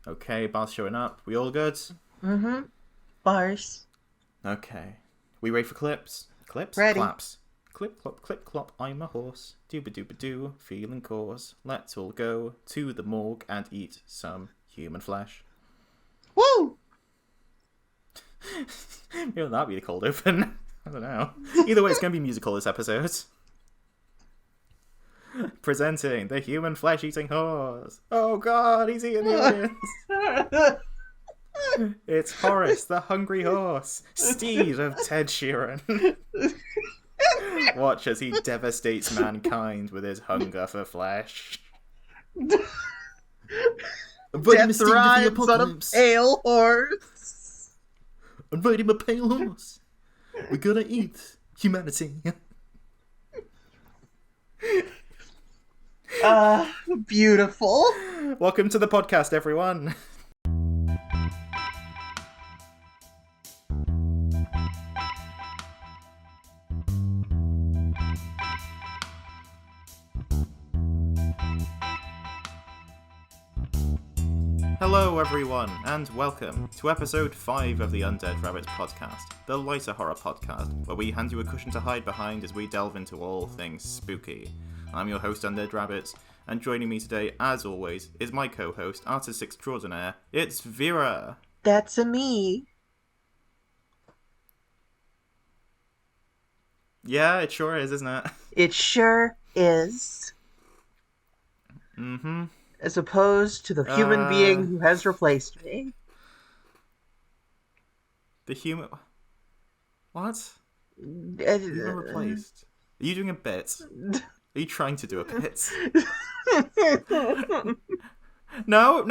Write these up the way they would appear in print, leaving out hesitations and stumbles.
Okay, bar's showing up. We all good? Mm-hmm. Bars. Okay. We ready for clips? Clips? Ready. Claps. Clip, clop, clip, clop, I'm a horse. Dooba-dooba-doo, feeling coarse. Let's all go to the morgue and eat some human flesh. Woo! Maybe that'd be the cold open. I don't know. Either way, it's going to be musical this episode. Presenting the human flesh-eating horse. Oh god, he's eating the audience. It's Horace, the hungry horse, steed of Ted Sheeran. Watch as he devastates mankind with his hunger for flesh. Death rides on a pale horse. I'm riding a pale horse. We're gonna eat humanity. Beautiful. Welcome to the podcast, everyone. Hello everyone, and welcome to episode 5 of the Undead Rabbits podcast, the lighter horror podcast, where we hand you a cushion to hide behind as we delve into all things spooky. I'm your host, Undead Rabbits, and joining me today, as always, is my co-host, artist extraordinaire, it's Vera. That's a me. Yeah, it sure is, isn't it? It sure is. Mm-hmm. As opposed to the human being who has replaced me. The human... What? You've been replaced. Are you doing a bit? Are you trying to do a bit? No.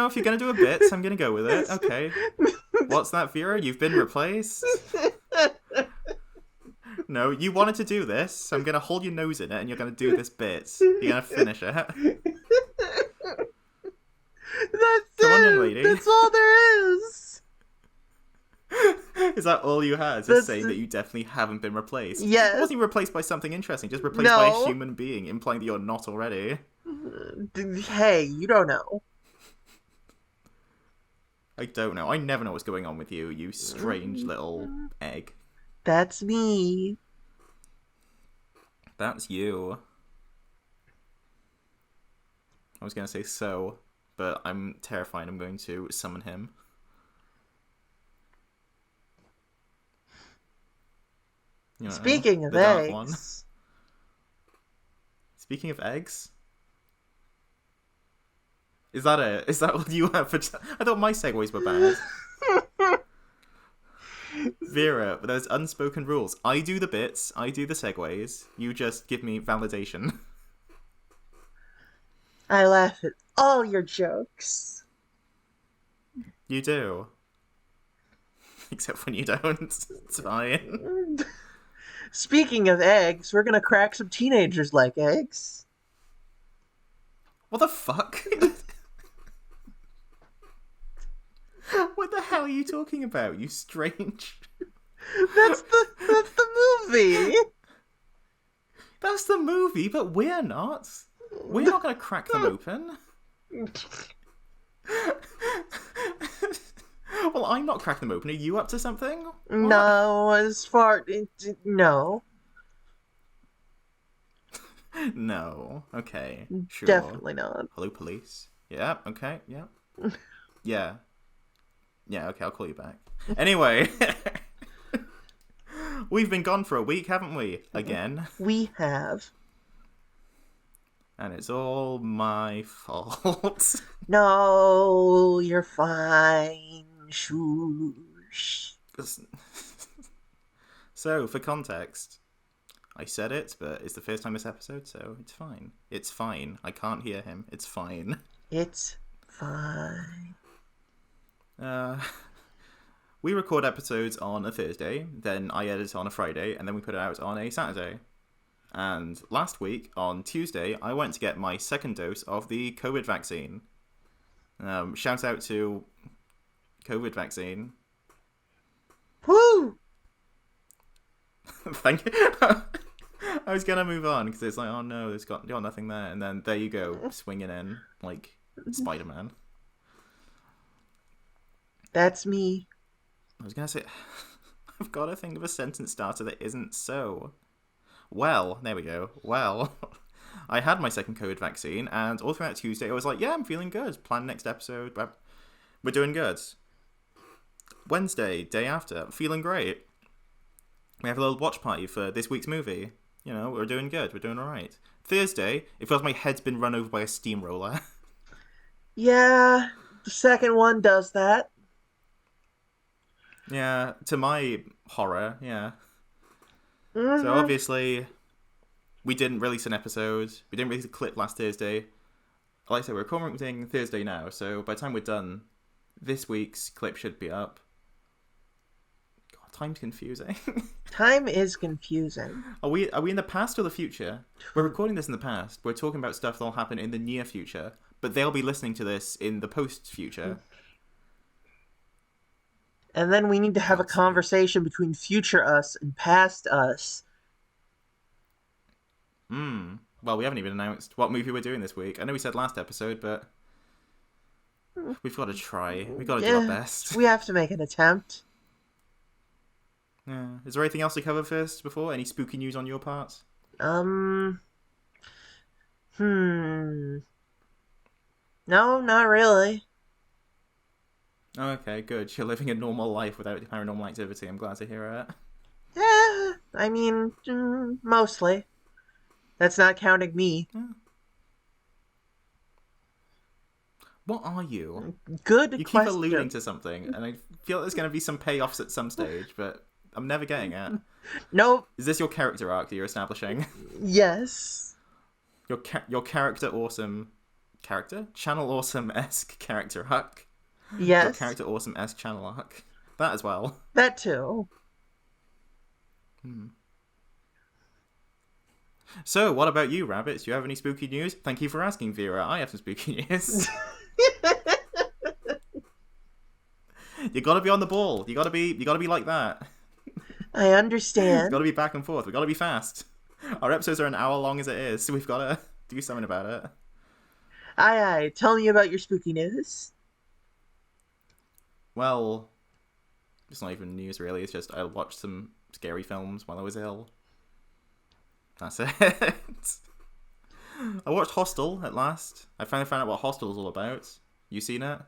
If you're going to do a bit, I'm going to go with it. Okay. What's that, Vera? You've been replaced? No, you wanted to do this, so I'm going to hold your nose in it and you're going to do this bit. You're going to finish it. That's Come on, it. young lady. That's all there is. Is that all you had? Just saying that you definitely haven't been replaced? Yes. It wasn't replaced by something interesting, just replaced by a human being, implying that you're not already. Hey, you don't know. I don't know. I never know what's going on with you, you strange little egg. That's me. That's you. I was going to say so, but I'm terrified I'm going to summon him. You know, Speaking of the dark eggs. one. Speaking of eggs? Is that what you have for... I thought my segues were bad. Vera, there's unspoken rules. I do the bits, I do the segues, you just give me validation. I laugh at all your jokes. You do. Except when you don't. It's fine. Speaking of eggs, we're gonna crack some teenagers like eggs. What the fuck? What the hell are you talking about, you strange... That's the movie. That's the movie, but we're not. We're not going to crack them open. Well, I'm not cracking them open. Are you up to something? What? No, no. No. Okay. Sure. Definitely not. Hello, police. Yeah. Okay. Yeah. Yeah. Yeah. Okay. I'll call you back. Anyway, we've been gone for a week, haven't we? Again. We have. And it's all my fault. No, you're fine. Shoosh. So, for context, I said it, but it's the first time this episode, so it's fine. It's fine. I can't hear him. It's fine. It's fine. We record episodes on a Thursday, then I edit on a Friday, and then we put it out on a Saturday. And last week, on Tuesday, I went to get my second dose of the COVID vaccine. Shout out to COVID vaccine. Woo! Thank you. I was going to move on, because it's like, oh no, there's got nothing there. And then there you go, swinging in, like Spider-Man. That's me. I was gonna say, I've got to think of a sentence starter that isn't so. Well, there we go. Well, I had my second COVID vaccine, and all throughout Tuesday, I was like, yeah, I'm feeling good. Plan next episode. We're doing good. Wednesday, day after, feeling great. We have a little watch party for this week's movie. You know, we're doing good. We're doing all right. Thursday, it feels like my head's been run over by a steamroller. Yeah, the second one does that. Yeah, to my horror, yeah. Mm-hmm. So obviously, we didn't release an episode. We didn't release a clip last Thursday. Like I said, we're recording Thursday now, so by the time we're done, this week's clip should be up. God, time's confusing. Time is confusing. Are we in the past or the future? We're recording this in the past. We're talking about stuff that'll happen in the near future, but they'll be listening to this in the post-future. And then we need to have a conversation between future us and past us. Well, we haven't even announced what movie we're doing this week. I know we said last episode, but we've got to try. We've got to do our best. We have to make an attempt. Yeah. Is there anything else to cover first before? Any spooky news on your part? No, not really. Oh, okay, good. You're living a normal life without paranormal activity. I'm glad to hear it. Yeah, I mean, mostly. That's not counting me. Yeah. What are you? Good You question. keep alluding to something, and I feel there's going to be some payoffs at some stage, but I'm never getting it. Nope. Is this your character arc that you're establishing? Yes. Your character awesome... Character? Channel awesome-esque character arc? Yes. Your character awesome-esque channel arc. That as well. That too. So, what about you, Rabbits? Do you have any spooky news? Thank you for asking, Vera. I have some spooky news. You gotta be on the ball. You gotta be like that. I understand. You gotta be back and forth. We gotta be fast. Our episodes are an hour long as it is, so we've gotta do something about it. Aye. Tell me about your spooky news. Well, it's not even news really. It's just I watched some scary films while I was ill. That's it. I watched Hostel at last. I finally found out what Hostel is all about. You seen it?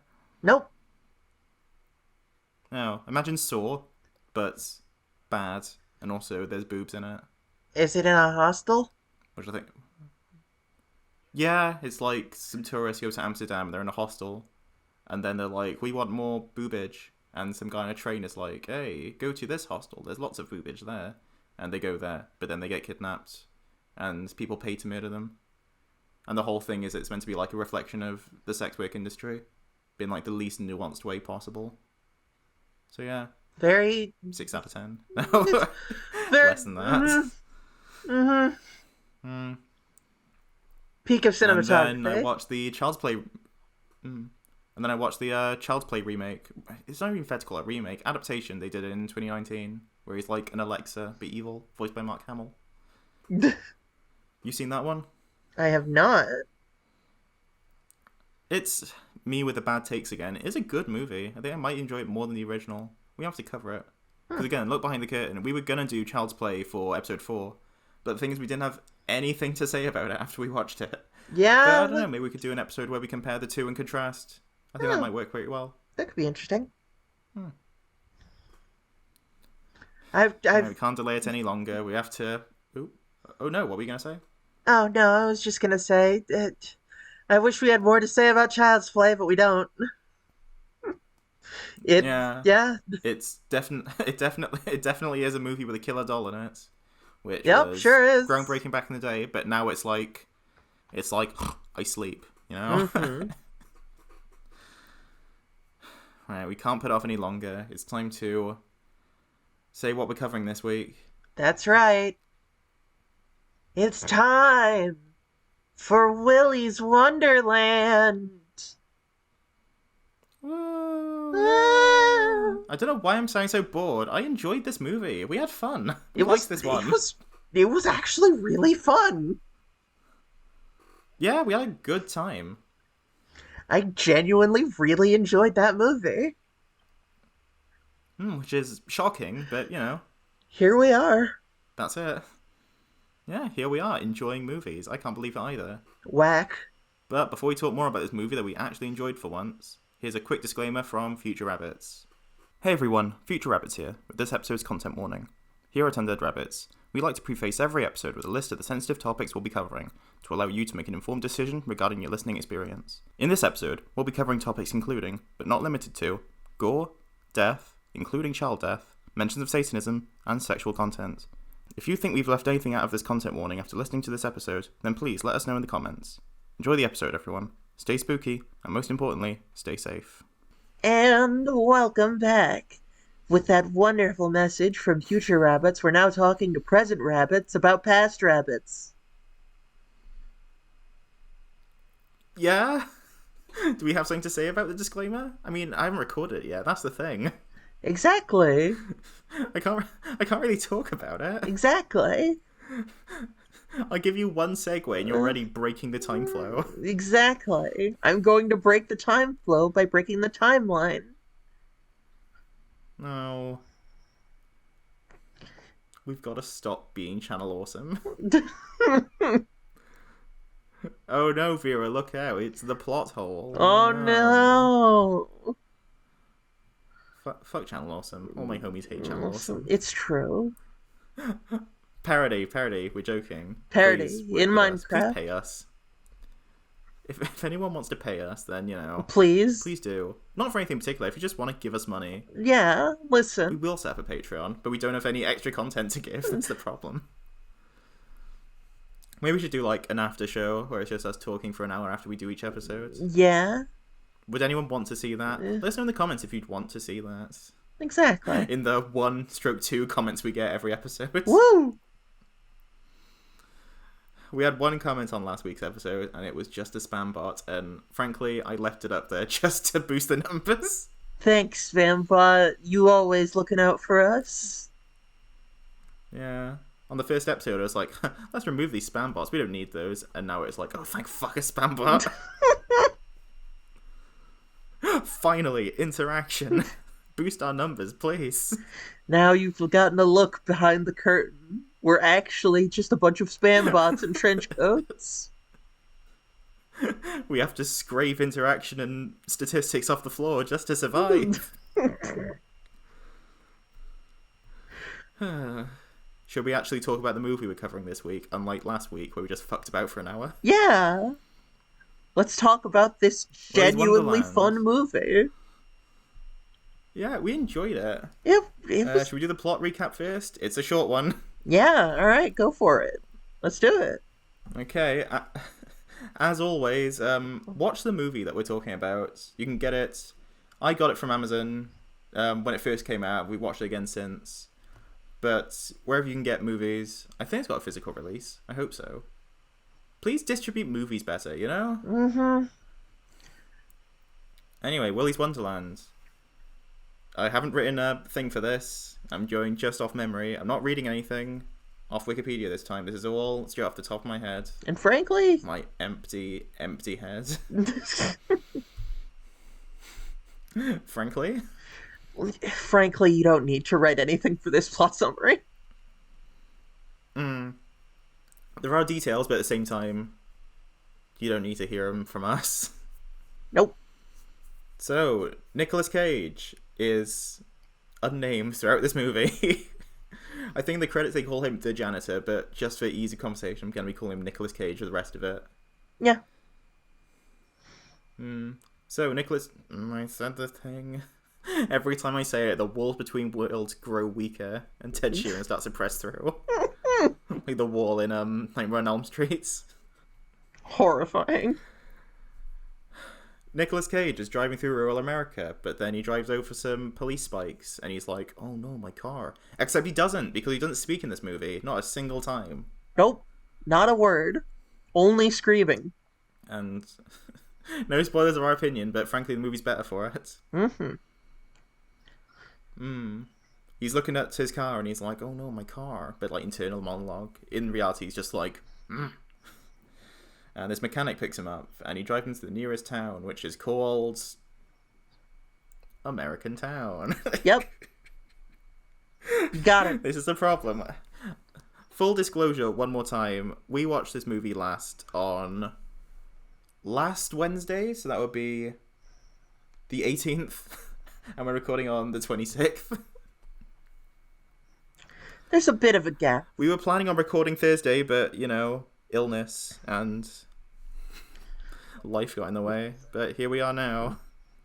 Nope. No. Imagine Saw, but bad, and also there's boobs in it. Is it in a hostel? Which I think... Yeah, it's like some tourists go to Amsterdam, they're in a hostel, and then they're like, we want more boobage. And some guy on a train is like, hey, go to this hostel, there's lots of boobage there. And they go there, but then they get kidnapped, and people pay to murder them. And the whole thing is it's meant to be like a reflection of the sex work industry, being like the least nuanced way possible. So yeah. Very... 6 out of 10. No, less than that. Peak of cinematography. And then I watched the Child's Play... And then I watched the Child's Play remake. It's not even fair to call it a remake. Adaptation they did it in 2019, where he's like an Alexa, but evil, voiced by Mark Hamill. You seen that one? I have not. It's me with the bad takes again. It's a good movie. I think I might enjoy it more than the original. We have to cover it. Because again, look behind the curtain. We were going to do Child's Play for episode 4, but the thing is we didn't have anything to say about it after we watched it. Yeah. But I don't know, maybe we could do an episode where we compare the two and contrast. I think that might work pretty well. That could be interesting. We can't delay it any longer. We have to... Oh no, what were you going to say? Oh no, I was just going to say that I wish we had more to say about Child's Play, but we don't. Yeah. It's it definitely is a movie with a killer doll in it. Which was sure is. groundbreaking back in the day, but now it's like I sleep, you know? Right, we can't put it off any longer. It's time to say what we're covering this week. That's right. It's time for Willy's Wonderland. I don't know why I'm sounding so bored. I enjoyed this movie. We had fun. I liked this one. It was actually really fun. Yeah, we had a good time. I genuinely really enjoyed that movie. Which is shocking, but, Here we are. that's it. Yeah, here we are, enjoying movies. I can't believe it either. Whack. But before we talk more about this movie that we actually enjoyed for once, here's a quick disclaimer from Future Rabbits. Hey everyone, Future Rabbits here, with this episode's content warning. Here at Undead Rabbits, we like to preface every episode with a list of the sensitive topics we'll be covering, to allow you to make an informed decision regarding your listening experience. In this episode, we'll be covering topics including, but not limited to, gore, death, including child death, mentions of Satanism, and sexual content. If you think we've left anything out of this content warning after listening to this episode, then please let us know in the comments. Enjoy the episode, everyone. Stay spooky, and most importantly, stay safe. And welcome back. With that wonderful message from future rabbits, we're now talking to present rabbits about past rabbits. Yeah? Do we have something to say about the disclaimer? I mean, I haven't recorded it yet, that's the thing. Exactly. I can't really talk about it. Exactly. I'll give you one segue and you're already breaking the time flow. Exactly. I'm going to break the time flow by breaking the timeline. No. We've got to stop being channel awesome. Oh no, Vera, look out. It's the plot hole. Oh no. Fuck channel awesome. All my homies hate channel awesome. It's true. Parody. We're joking. Parody. Please, in Minecraft. Please pay us. If anyone wants to pay us, then, Please do. Not for anything particular. If you just want to give us money. Yeah, listen. We will set up a Patreon, but we don't have any extra content to give. That's the problem. Maybe we should do, an after show, where it's just us talking for an hour after we do each episode. Yeah. Would anyone want to see that? Let us know in the comments if you'd want to see that. Exactly. In the 1/2 comments we get every episode. Woo! We had one comment on last week's episode, and it was just a spam bot, and frankly, I left it up there just to boost the numbers. Thanks, Spambot. You always looking out for us. Yeah. On the first episode, I was like, let's remove these spam bots. We don't need those. And now it's like, oh, thank fuck a spam bot. Finally, interaction. Boost our numbers, please. Now you've gotten a look behind the curtain. We're actually just a bunch of spam bots in trench coats. We have to scrape interaction and statistics off the floor just to survive. Should we actually talk about the movie we're covering this week, unlike last week where we just fucked about for an hour? Yeah. Let's talk about this genuinely fun movie. Yeah, we enjoyed it. Should we do the plot recap first? It's a short one. Yeah, alright, go for it. Let's do it. Okay, as always, watch the movie that we're talking about. You can get it. I got it from Amazon when it first came out. We watched it again since. But wherever you can get movies, I think it's got a physical release. I hope so. Please distribute movies better, Mm-hmm. Anyway, Willy's Wonderland. I haven't written a thing for this. I'm going just off memory. I'm not reading anything off Wikipedia this time. This is all straight off the top of my head. And frankly... My empty head. Frankly? Frankly, you don't need to write anything for this plot summary. There are details, but at the same time, you don't need to hear them from us. Nope. So, Nicolas Cage is unnamed throughout this movie. I think in the credits they call him the janitor, but just for easy conversation, I'm going to be calling him Nicolas Cage for the rest of it. Yeah. So, Nicolas... I said the thing... Every time I say it, the walls between worlds grow weaker, and Ted Sheeran starts to press through. Like the wall in Nightmare on Elm Street. Horrifying. Nicolas Cage is driving through rural America, but then he drives over some police spikes, and he's like, oh no, my car. Except he doesn't, because he doesn't speak in this movie. Not a single time. Nope. Not a word. Only screaming. And no spoilers of our opinion, but frankly the movie's better for it. He's looking at his car and he's like, oh no, my car. But internal monologue. In reality, he's just like, And this mechanic picks him up and he drives him to the nearest town, which is called American Town. Yep. You got it. This is the problem. Full disclosure, one more time. We watched this movie last Wednesday, so that would be the 18th, and we're recording on the 26th. There's a bit of a gap. We were planning on recording Thursday, but, illness and life got in the way. But here we are now.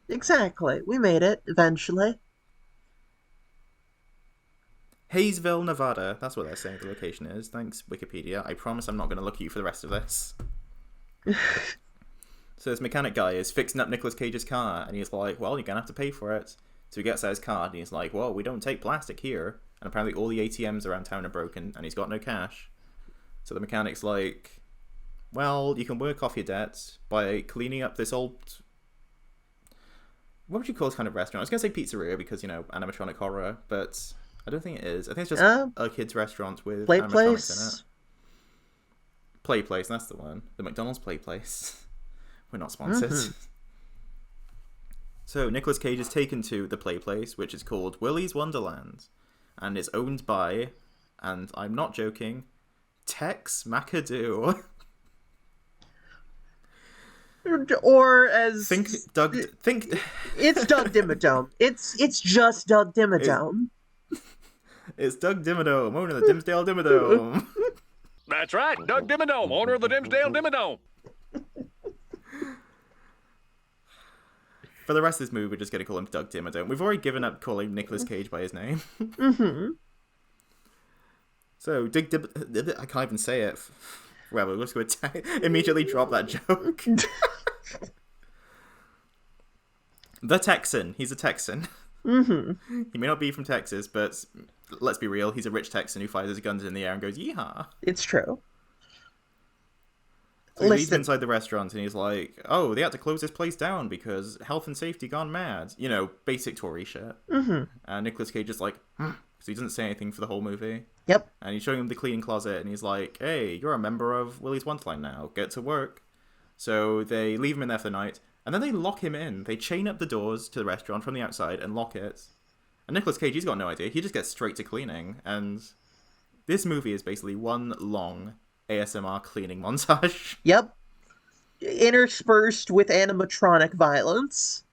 Exactly. We made it, eventually. Hayesville, Nevada. That's what they're saying the location is. Thanks, Wikipedia. I promise I'm not going to look at you for the rest of this. So this mechanic guy is fixing up Nicolas Cage's car, and he's like, well, you're going to have to pay for it. So he gets out his card, and he's like, well, we don't take plastic here. And apparently all the ATMs around town are broken, and he's got no cash. So the mechanic's like, well, you can work off your debts by cleaning up this old... What would you call this kind of restaurant? I was going to say pizzeria because, animatronic horror, but I don't think it is. I think it's just a kid's restaurant with Play animatronics place. in it. Play Place, that's the one. The McDonald's Play Place. We're not sponsored. Mm-hmm. So Nicolas Cage is taken to the Play Place, which is called Willy's Wonderland, and is owned by, and I'm not joking, Tex McAdoo. Or as It's Doug Dimmadome. It's just Doug Dimmadome. It's Doug Dimmadome, owner of the Dimsdale Dimmadome. That's right, Doug Dimmadome, owner of the Dimsdale Dimmadome. For the rest of this movie, we're just going to call him Doug Dimmadome. We've already given up calling Nicolas Cage by his name. Mm-hmm. So, I can't even say it. Well, we're just going to immediately drop that joke. The Texan. He's a Texan. Mm-hmm. He may not be from Texas, but let's be real. He's a rich Texan who fires his guns in the air and goes, yeehaw. It's true. So he leaves inside the restaurant and he's like, oh, they had to close this place down because health and safety gone mad. Basic Tory shit. Mm-hmm. And Nicolas Cage is like, because he doesn't say anything for the whole movie. Yep. And he's showing him the cleaning closet and he's like, hey, you're a member of Willy's Wonderland now. Get to work. So they leave him in there for the night. And then they lock him in. They chain up the doors to the restaurant from the outside and lock it. And Nicolas Cage, he's got no idea. He just gets straight to cleaning. And this movie is basically one long ASMR cleaning montage. Yep. Interspersed with animatronic violence.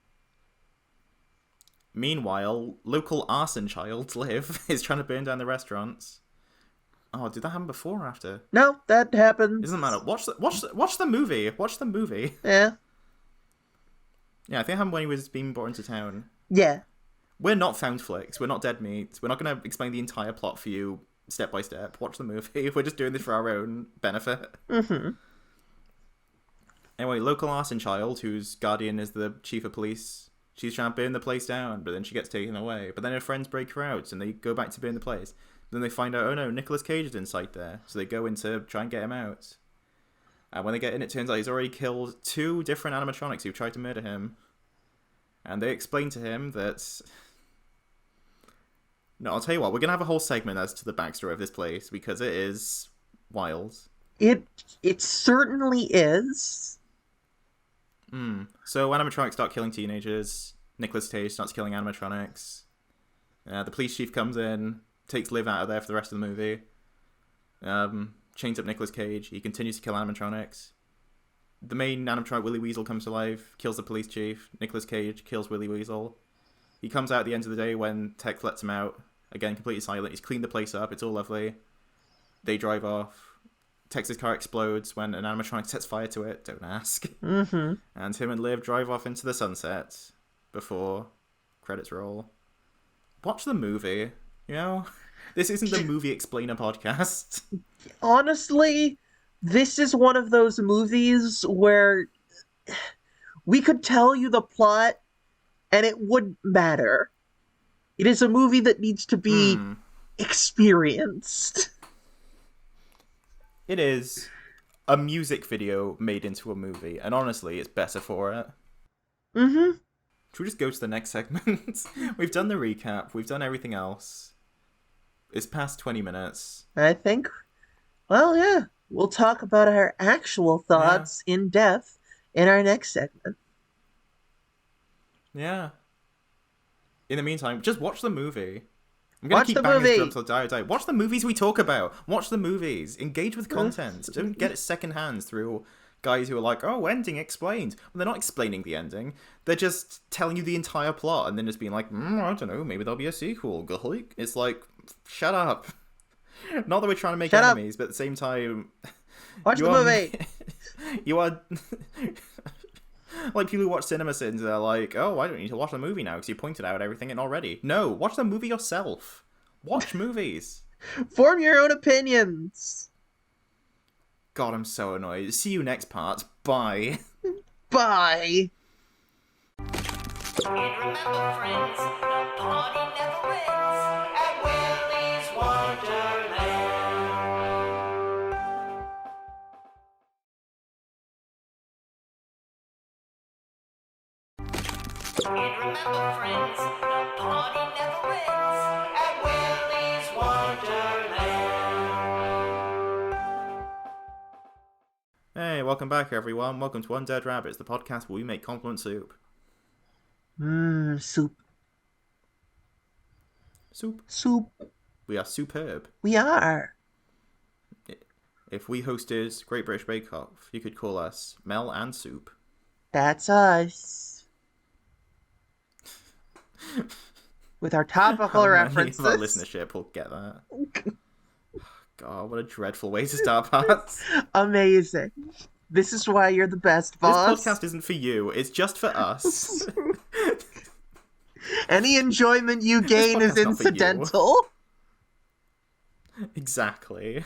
Meanwhile, local arson child, Liv, is trying to burn down the restaurants. Oh, did that happen before or after? No, that happened. Doesn't matter. Watch the movie. Watch the movie. Yeah. Yeah, I think it happened when he was being brought into town. Yeah. We're not found flicks. We're not dead meat. We're not going to explain the entire plot for you step by step. Watch the movie. We're just doing this for our own benefit. Mm-hmm. Anyway, local arson child, whose guardian is the chief of police, she's trying to burn the place down, but then she gets taken away. But then her friends break her out, and they go back to burn the place. Then they find out, oh no, Nicolas Cage is inside there. So they go in to try and get him out. And when they get in, it turns out he's already killed 2 different animatronics who've tried to murder him. And they explain to him that... No, I'll tell you what, we're going to have a whole segment as to the backstory of this place, because it is wild. It certainly is. So animatronics start killing teenagers. Nicolas Cage starts killing animatronics. The police chief comes in, takes Liv out of there for the rest of the movie. Chains up Nicolas Cage. He continues to kill animatronics. The main animatronic, Willy Weasel, comes to life, kills the police chief. Nicolas Cage kills Willy Weasel. He comes out at the end of the day when Tex lets him out. Again, completely silent. He's cleaned the place up. It's all lovely. They drive off. Tex's car explodes when an animatronic sets fire to it. Don't ask. Mm-hmm. And him and Liv drive off into the sunset before credits roll. Watch the movie. This isn't the movie explainer podcast. Honestly, this is one of those movies where we could tell you the plot and it wouldn't matter. It is a movie that needs to be experienced. It is a music video made into a movie, and honestly, it's better for it. Mm-hmm. Should we just go to the next segment? We've done the recap. We've done everything else. It's past 20 minutes. I think, well, yeah, we'll talk about our actual thoughts in depth in our next segment. Yeah. In the meantime, just watch the movie. I'm going to keep the banging this movie. drum till die or die. Watch the movies we talk about. Watch the movies. Engage with content. Don't get it secondhand through guys who are like, oh, ending explained. Well, they're not explaining the ending. They're just telling you the entire plot and then just being like, I don't know, maybe there'll be a sequel. It's like, shut up. Not that we're trying to make enemies, but at the same time... Watch the movie! You are... Like, people who watch CinemaSins, they're like, oh, I don't need to watch the movie now because you pointed out everything in already. No, watch the movie yourself. Watch movies. Form your own opinions. God, I'm so annoyed. See you next part. Bye. Bye. And remember, friends, the party never ends at Willy's Wonderland. And remember, friends, the party never ends at Willy's Wonderland. Hey, welcome back, everyone. Welcome to Undead Rabbits, the podcast where we make compliment soup. Soup. Soup. Soup. We are superb. We are. If we hosted Great British Bake Off, you could call us Mel and Soup. That's us. With our topical How many references. of our listenership will get that. God, what a dreadful way to start parts. Amazing. This is why you're the best, boss. This podcast isn't for you, it's just for us. Any enjoyment you gain is podcast's not for you. incidental. Exactly.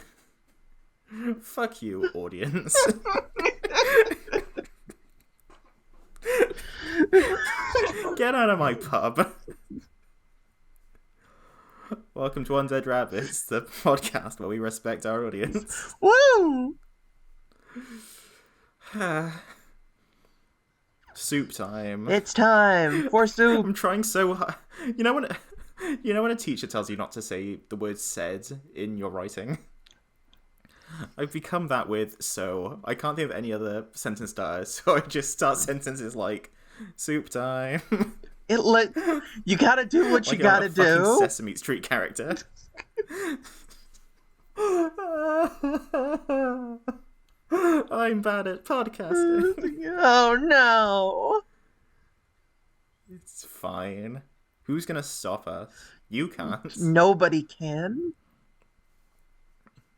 Fuck you, audience. Get out of my pub. Welcome to Undead Rabbits, the podcast where we respect our audience. Woo! Soup time. It's time for soup. I'm trying so hard. You know when a teacher tells you not to say the word said in your writing? I've become that with so. I can't think of any other sentence starters, so I just start sentences like soup time. You gotta do what Like you gotta a fucking do. Sesame Street character. I'm bad at podcasting. Oh no. It's fine. Who's gonna stop us? You can't. Nobody can.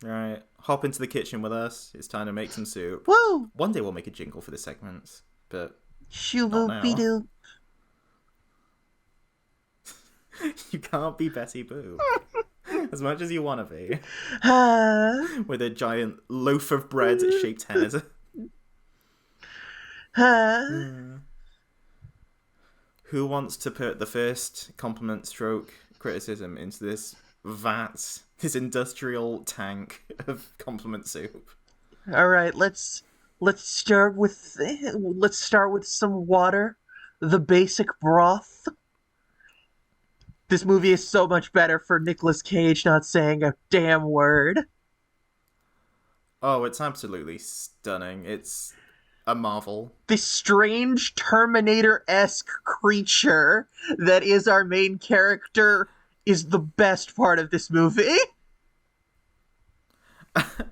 Alright, hop into the kitchen with us. It's time to make some soup. Woo! One day we'll make a jingle for this segment, but Shoo-boop-be-doo. you can't be Betty Boop. As much as you want to be. With a giant loaf of bread shaped head. Who wants to put the first compliment stroke criticism into this vat, this industrial tank of compliment soup? All right, let's start with some water, the basic broth. This movie is so much better for Nicolas Cage not saying a damn word. Oh, it's absolutely stunning. It's a marvel. This strange Terminator-esque creature that is our main character is the best part of this movie.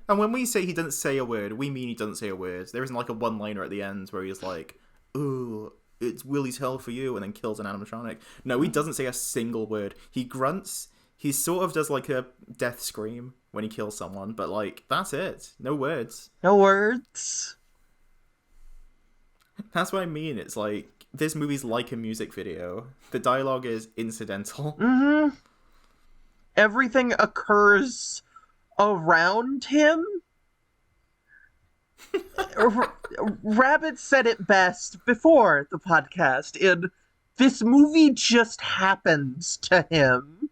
And when we say he doesn't say a word, we mean he doesn't say a word. There isn't like a one-liner at the end where he's like, ooh, it's Willy's hell for you, and then kills an animatronic. No, he doesn't say a single word. He grunts. He sort of does like a death scream when he kills someone, but like, that's it. No words. No words. That's what I mean. It's like, this movie's like a music video. The dialogue is incidental. Mm-hmm. Everything occurs around him. Rabbit said it best before the podcast in this movie just happens to him.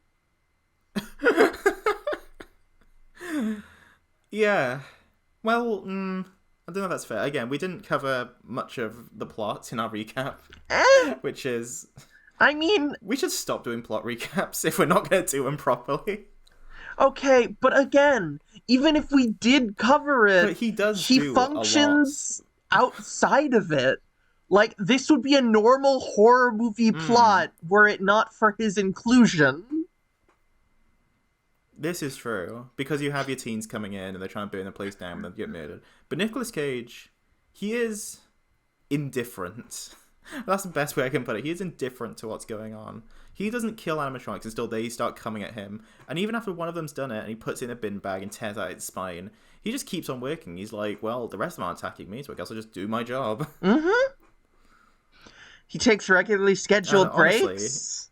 Yeah. Well, I don't know if that's fair. Again, we didn't cover much of the plot in our recap, which is... I mean... We should stop doing plot recaps if we're not going to do them properly. Okay, but again, even if we did cover it, But he does he do functions outside of it. Like, this would be a normal horror movie plot were it not for his inclusion. This is true, because you have your teens coming in and they're trying to burn the place down and they get murdered. But Nicolas Cage, he is indifferent. That's the best way I can put it. He is indifferent to what's going on. He doesn't kill animatronics until they start coming at him. And even after one of them's done it and he puts it in a bin bag and tears out its spine, he just keeps on working. He's like, well, the rest of them aren't attacking me, so I guess I'll just do my job. Mm-hmm. He takes regularly scheduled Honestly, breaks.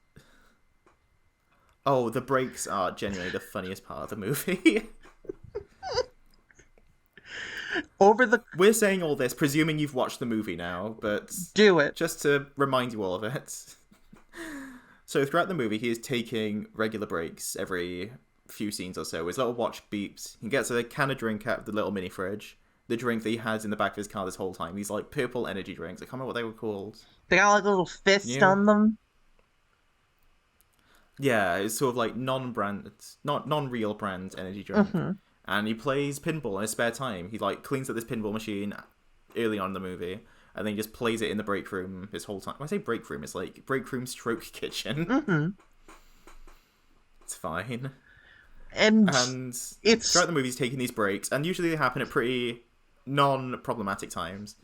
oh, the breaks are genuinely the funniest part of the movie. We're saying all this, presuming you've watched the movie now, but... Do it. Just to remind you all of it. So throughout the movie, he is taking regular breaks every few scenes or so. His little watch beeps. He gets a can of drink out of the little mini fridge. The drink that he has in the back of his car this whole time. These, like, purple energy drinks. I can't remember what they were called. They got, like, a little fist on them. Yeah, it's sort of like non-real brand energy drink. Mm-hmm. And he plays pinball in his spare time. He, like, cleans up this pinball machine early on in the movie. And then he just plays it in the break room his whole time. When I say break room, it's like break room stroke kitchen. Mm-hmm. It's fine. And it's... throughout the movie, he's taking these breaks. And usually they happen at pretty non-problematic times.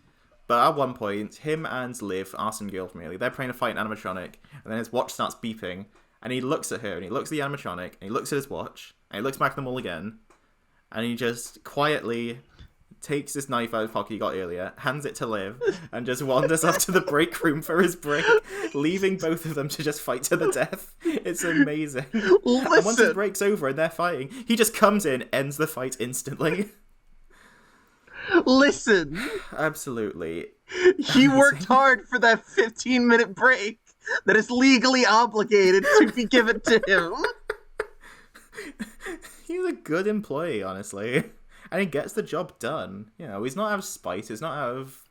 But at one point, him and Liv, Arson Girl from Willy, they're trying to fight an animatronic. And then his watch starts beeping. And he looks at her, and he looks at the animatronic, and he looks at his watch. And he looks back at them all again. And he just quietly takes this knife out of his pocket he got earlier, hands it to Liv, and just wanders up to the break room for his break, leaving both of them to just fight to the death. It's amazing. Listen. And once his break's over and they're fighting, he just comes in, ends the fight instantly. Listen. Absolutely. He worked hard for that 15-minute break that is legally obligated to be given to him. He's a good employee, honestly. And he gets the job done. You know, he's not out of spite. It's not out of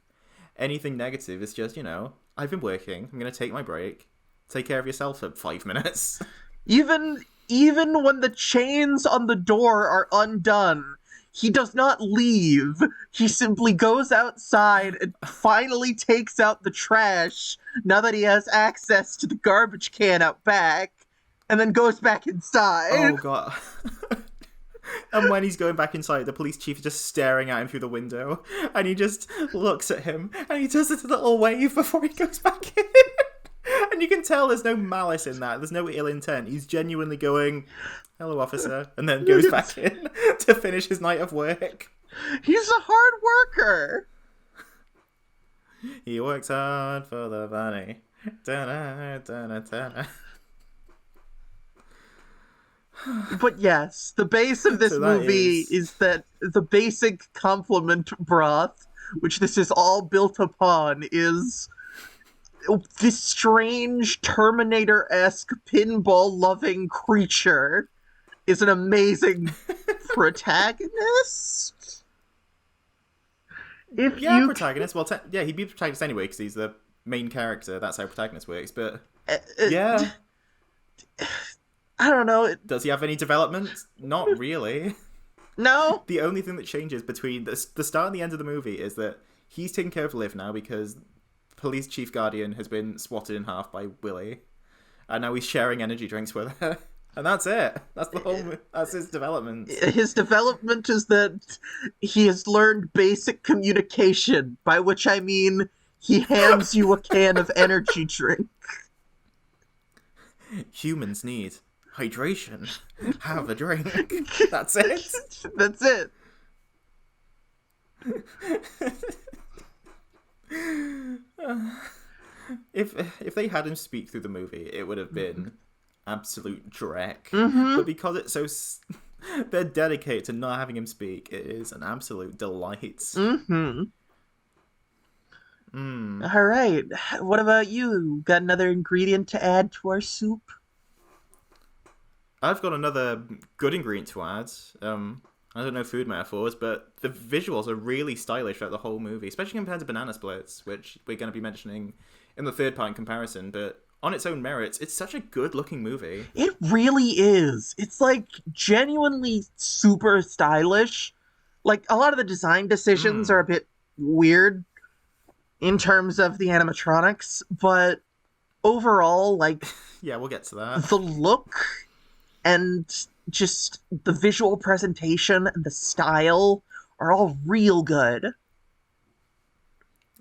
anything negative. It's just, you know, I've been working. I'm going to take my break. Take care of yourself for 5 minutes. Even when the chains on the door are undone, he does not leave. He simply goes outside and finally takes out the trash now that he has access to the garbage can out back, and then goes back inside. Oh, God. And when he's going back inside, the police chief is just staring at him through the window, and he just looks at him, and he does this little wave before he goes back in. And you can tell there's no malice in that. There's no ill intent. He's genuinely going, hello, officer, and then goes back in to finish his night of work. He's a hard worker. He works hard for the money. Da-da, da-da, da-da. But yes, the base of this movie is that the basic complement broth, which this is all built upon, is this strange Terminator-esque pinball-loving creature is an amazing protagonist. Protagonist. Well, he'd be protagonist anyway because he's the main character. That's how protagonist works. But yeah. I don't know. Does he have any development? Not really. No. The only thing that changes between the start and the end of the movie is that he's taking care of Liv now because police chief guardian has been swatted in half by Willy, and now he's sharing energy drinks with her, and that's it. That's his development. His development is that he has learned basic communication, by which I mean he hands you a can of energy drink. Humans need hydration. Have a drink. That's it. That's it. If they had him speak through the movie, it would have been absolute dreck. Mm-hmm. But because it's so... they're dedicated to not having him speak, it is an absolute delight. Mm-hmm. All right. What about you? Got another ingredient to add to our soup? I've got another good ingredient to add. I don't know food metaphors, but the visuals are really stylish throughout the whole movie, especially compared to Banana Splits, which we're going to be mentioning in the third part in comparison. But on its own merits, it's such a good-looking movie. It really is. It's, like, genuinely super stylish. Like, a lot of the design decisions are a bit weird in terms of the animatronics, but overall, like... yeah, we'll get to that. The look and just the visual presentation and the style are all real good.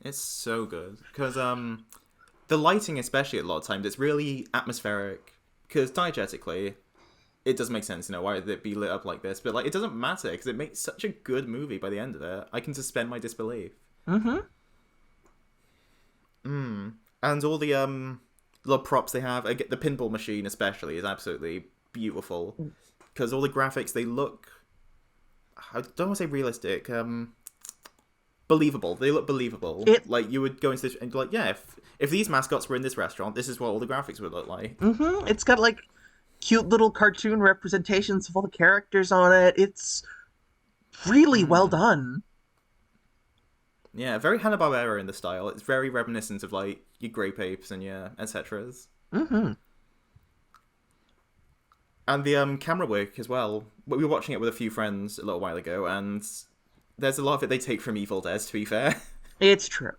It's so good because the lighting, especially, a lot of times, it's really atmospheric. Because diegetically, it does make sense, why would it be lit up like this? But like, it doesn't matter because it makes such a good movie by the end of it. I can suspend my disbelief. And all the little props they have, the pinball machine especially, is absolutely beautiful. Because all the graphics, they look, I don't want to say realistic, believable. They look believable. Like, you would go into this and be like, yeah, if these mascots were in this restaurant, this is what all the graphics would look like. It's got like cute little cartoon representations of all the characters on it. It's really well done. Yeah, very Hanna-Barbera in the style. It's very reminiscent of like your Grape Apes and your etceteras. And the camera work as well. We were watching it with a few friends a little while ago, and there's a lot of it they take from Evil Dead, to be fair. It's true.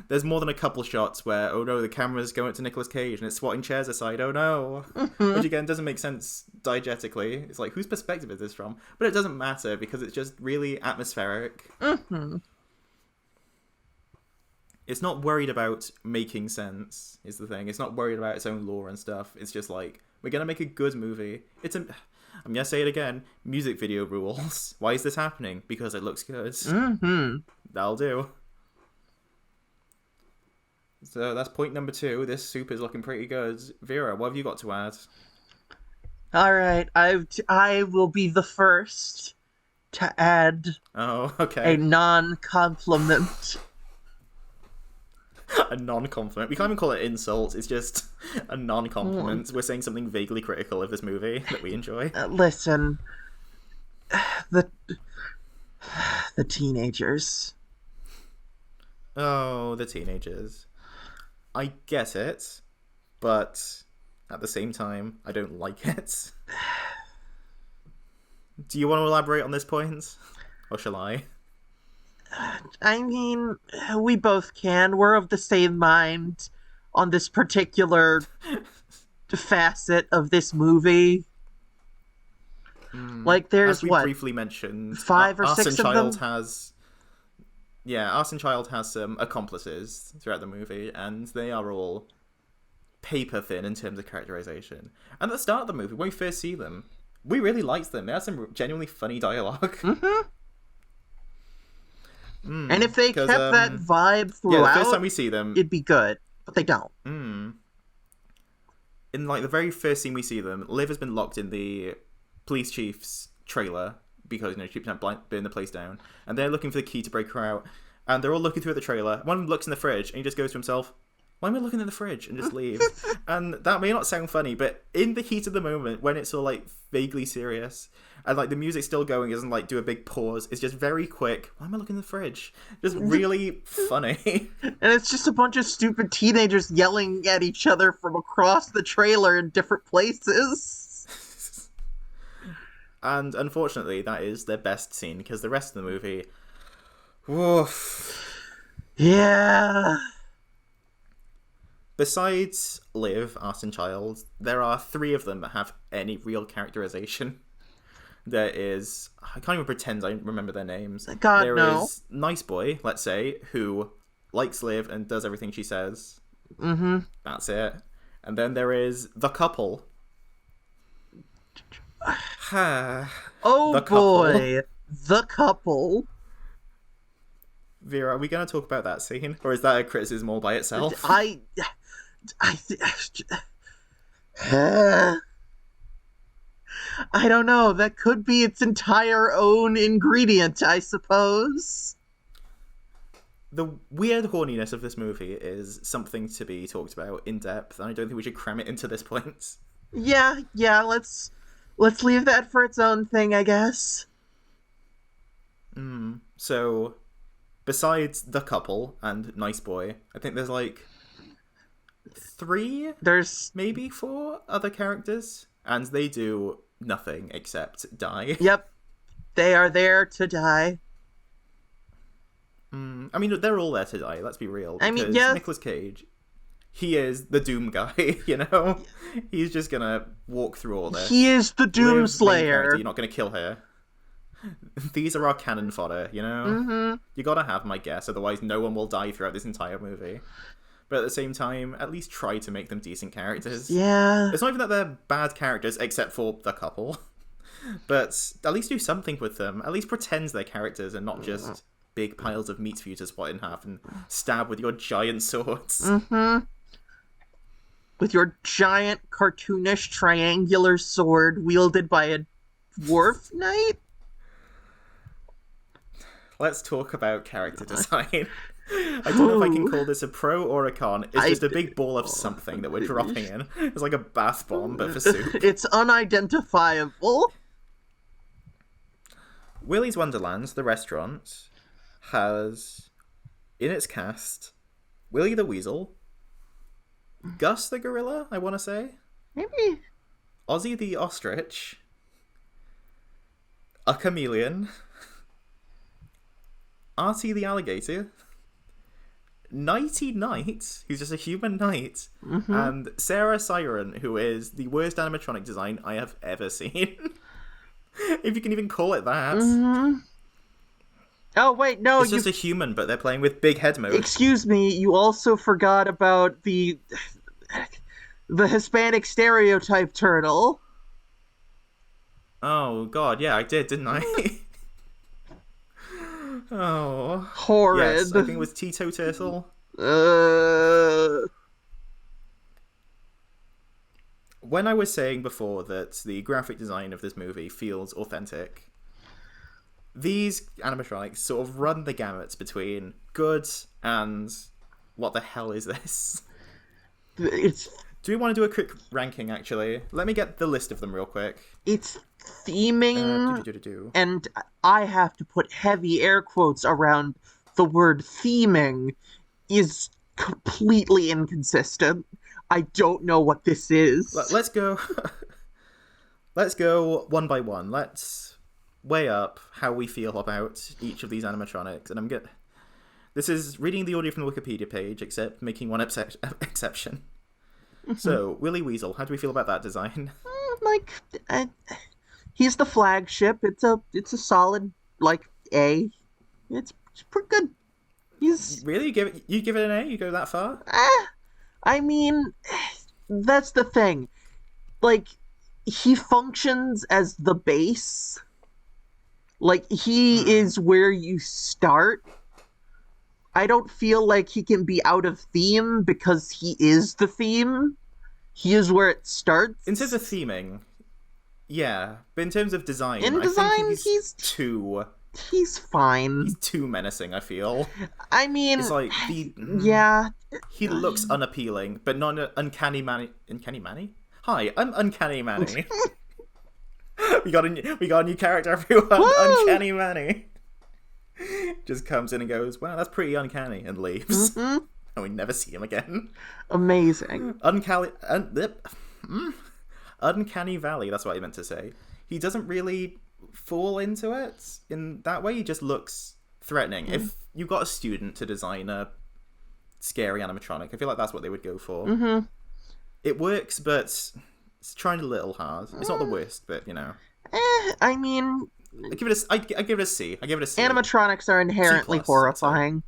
There's more than a couple shots where, oh no, the camera's going to Nicolas Cage and it's swatting chairs aside, oh no. Which again doesn't make sense diegetically. It's like, whose perspective is this from? But it doesn't matter because it's just really atmospheric. It's not worried about making sense, is the thing. It's not worried about its own lore and stuff. It's just like, we're going to make a good movie. I'm going to say it again, music video rules. Why is this happening? Because it looks good. That'll do. So that's point number 2. This soup is looking pretty good. Vera, what have you got to add? All right, I will be the first to add a non-compliment. A non-compliment. We can't even call it insult. It's just a non-compliment. We're saying something vaguely critical of this movie that we enjoy. Listen, the teenagers. Oh, the teenagers. I get it, but at the same time, I don't like it. Do you want to elaborate on this point? Or shall I? I mean, we both can. We're of the same mind on this particular facet of this movie. Like, there's, as we briefly mentioned, 5 or 6 of them? Arson Child has some accomplices throughout the movie, and they are all paper thin in terms of characterization. And at the start of the movie, when we first see them, we really liked them. They had some genuinely funny dialogue. And if they kept that vibe throughout, the first time we see them, it'd be good. But they don't. In like the very first scene we see them, Liv has been locked in the police chief's trailer because she keeps burning the place down, and they're looking for the key to break her out. And they're all looking through the trailer. One of them looks in the fridge, and he just goes to himself, "Why am I looking in the fridge?" and just leaves. And that may not sound funny, but in the heat of the moment, when it's all like vaguely serious, and like the music's still going, it doesn't like do a big pause. It's just very quick. Why am I looking in the fridge? Just really funny. And it's just a bunch of stupid teenagers yelling at each other from across the trailer in different places. And unfortunately, that is their best scene, because the rest of the movie, woof. Yeah. Besides Liv, Arson Child, there are 3 of them that have any real characterization. There is, I can't even pretend I remember their names. God, there no. is Nice Boy, let's say, who likes Liv and does everything she says. That's it. And then there is the couple. Oh boy, the couple. Vera, are we going to talk about that scene? Or is that a criticism all by itself? I don't know. That could be its entire own ingredient, I suppose. The weird horniness of this movie is something to be talked about in depth, and I don't think we should cram it into this point. Yeah, let's leave that for its own thing, I guess. So, besides the couple and Nice Boy, I think there's like 3, maybe 4 other characters, and they do nothing except die. Yep, they are there to die. I mean, they're all there to die, let's be real. I mean, yeah. Nicolas Cage, he is the Doom guy, you know? He's just gonna walk through all this. He is the Doom Main Slayer. character, you're not gonna kill her. These are our cannon fodder, you know? Mm-hmm. You gotta have my guess, otherwise no one will die throughout this entire movie. But at the same time, at least try to make them decent characters. Yeah. It's not even that they're bad characters, except for the couple. But at least do something with them. At least pretend they're characters and not just big piles of meat for you to split in half and stab with your giant swords. Mm-hmm. With your giant, cartoonish, triangular sword wielded by a dwarf knight? Let's talk about character design. I don't know if I can call this a pro or a con. It's just a big ball of something that we're dropping in. It's like a bath bomb, but for soup. It's unidentifiable. Willy's Wonderland, the restaurant, has in its cast Willy the Weasel, Gus the gorilla, I want to say, Maybe. Ozzy the ostrich, a chameleon, Artie the alligator, Nighty Knight, who's just a human knight, and Sarah Siren, who is the worst animatronic design I have ever seen. If you can even call it that. Mm-hmm. Oh, wait, no. It's just a human, but they're playing with big head mode. Excuse me, you also forgot about the Hispanic stereotype turtle. Oh, God, yeah, I did, didn't I? Oh. Horrid. Yes, I think it was Tito Turtle. When I was saying before that the graphic design of this movie feels authentic, these animatronics sort of run the gamut between good and what the hell is this? It's Do we want to do a quick ranking, actually? Let me get the list of them real quick. it's theming, Do-do-do-do-do. and I have to put heavy air quotes around the word theming, is completely inconsistent. I don't know what this is. Let's go. Let's go one by one. Let's weigh up how we feel about each of these animatronics, and I'm good. This is reading the audio from the Wikipedia page, except making one exception. So, Willy Weasel, how do we feel about that design? He's the flagship. It's a solid A. It's pretty good. He's Really? You give it an A? You go that far? I mean, that's the thing. He functions as the base. He is where you start. I don't feel like he can be out of theme because he is the theme. He is where it starts. In terms of theming, yeah. But in terms of design, In I design, think he's too... He's fine. He's too menacing, I feel. I mean, It's like, yeah. he looks unappealing, but not uncanny Manny. Uncanny Manny? Hi, I'm Uncanny Manny. we got a new character, everyone. Woo! Uncanny Manny. Just comes in and goes, wow, that's pretty uncanny, and leaves. Mm-hmm. And we never see him again. Amazing. Uncanny Valley, that's what I meant to say. He doesn't really fall into it in that way. He just looks threatening. If you got a student to design a scary animatronic, I feel like that's what they would go for. Mm-hmm. It works, but it's trying a little hard. It's not the worst, but you know. I mean, I give it a C. I give it a C. animatronics are inherently C+, horrifying.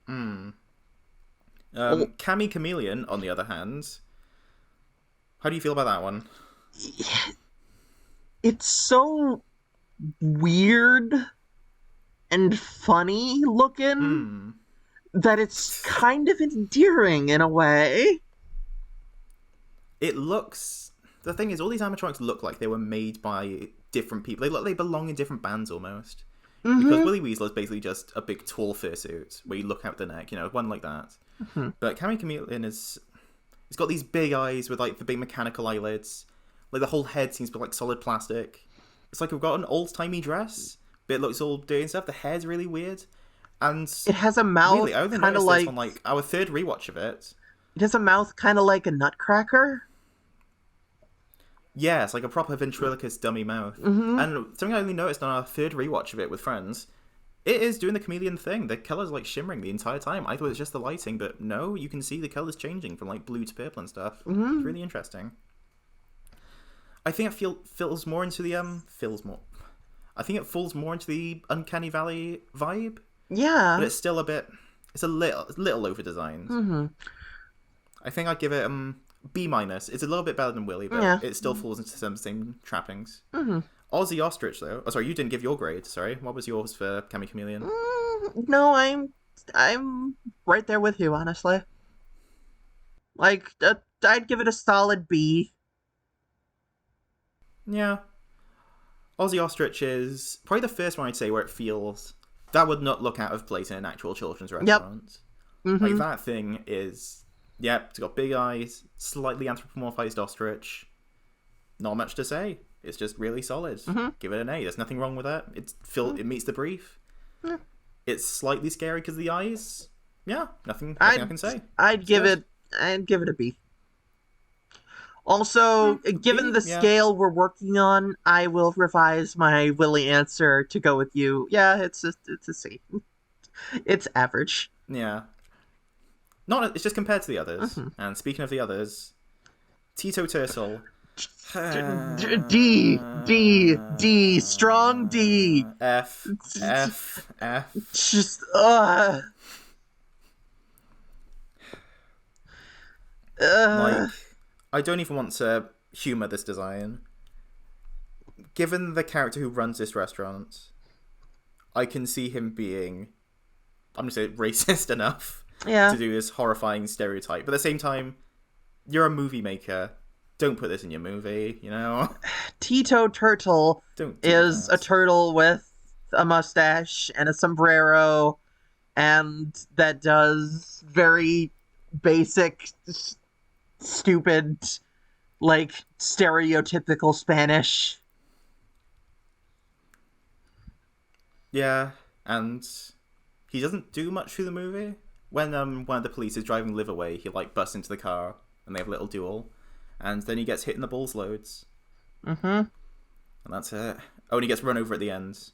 Cammy Chameleon, on the other hand, how do you feel about that one? It's so weird and funny looking that it's kind of endearing in a way. It looks... The thing is, all these animatronics look like they were made by different people. They look like they belong in different bands almost. Because Willy Weasel is basically just a big tall fursuit where you look out the neck, one like that. But Cammy Chameleon is... He's got these big eyes with the big mechanical eyelids. The whole head seems to be solid plastic. It's like we've got an old-timey dress, but it looks all dirty and stuff. The hair's really weird. And It has a mouth really, I only kind of noticed this on our third rewatch of it. It has a mouth kind of like a nutcracker. Yeah, it's like a proper ventriloquist dummy mouth. And something I only noticed on our third rewatch of it with friends, It is doing the chameleon thing. The color's like shimmering the entire time. I thought it was just the lighting, but no, you can see the colors changing from like blue to purple and stuff. Mm-hmm. It's really interesting. I think it fills more into the I think it falls more into the Uncanny Valley vibe. Yeah. But it's still it's a little over designed. Mm-hmm. I think I'd give it B-. It's a little bit better than Willy, but it still falls into some same trappings. Mm-hmm. Aussie Ostrich, though. Oh, sorry, you didn't give your grade. Sorry, what was yours for Cammy Chameleon? No, I'm right there with you, honestly. Like, I'd give it a solid B. Yeah. Aussie Ostrich is probably the first one I'd say where it feels that would not look out of place in an actual children's restaurant. Yep. Mm-hmm. Like, that thing is, it's got big eyes, slightly anthropomorphized ostrich. Not much to say. It's just really solid. Mm-hmm. Give it an A. There's nothing wrong with it. It meets the brief. Yeah. It's slightly scary because of the eyes. Yeah, nothing I can say. I'd give it a B. Also, given the scale we're working on, I will revise my Willy answer to go with you. Yeah, it's a C. It's average. Yeah. It's just compared to the others. Mm-hmm. And speaking of the others, Tito Turtle. D, strong D. F. Just, Like, I don't even want to humour this design. Given the character who runs this restaurant, I can see him being, I'm going to say, racist enough to do this horrifying stereotype. But at the same time, you're a movie maker. Don't put this in your movie, you know? Tito Turtle is a turtle with a mustache and a sombrero, and that does very basic, stupid, like, stereotypical Spanish. Yeah, and he doesn't do much through the movie. When one of the police is driving Liv away, he, like, busts into the car, and they have a little duel. And then he gets hit in the balls loads. Mm-hmm. And that's it. Oh, and he gets run over at the end.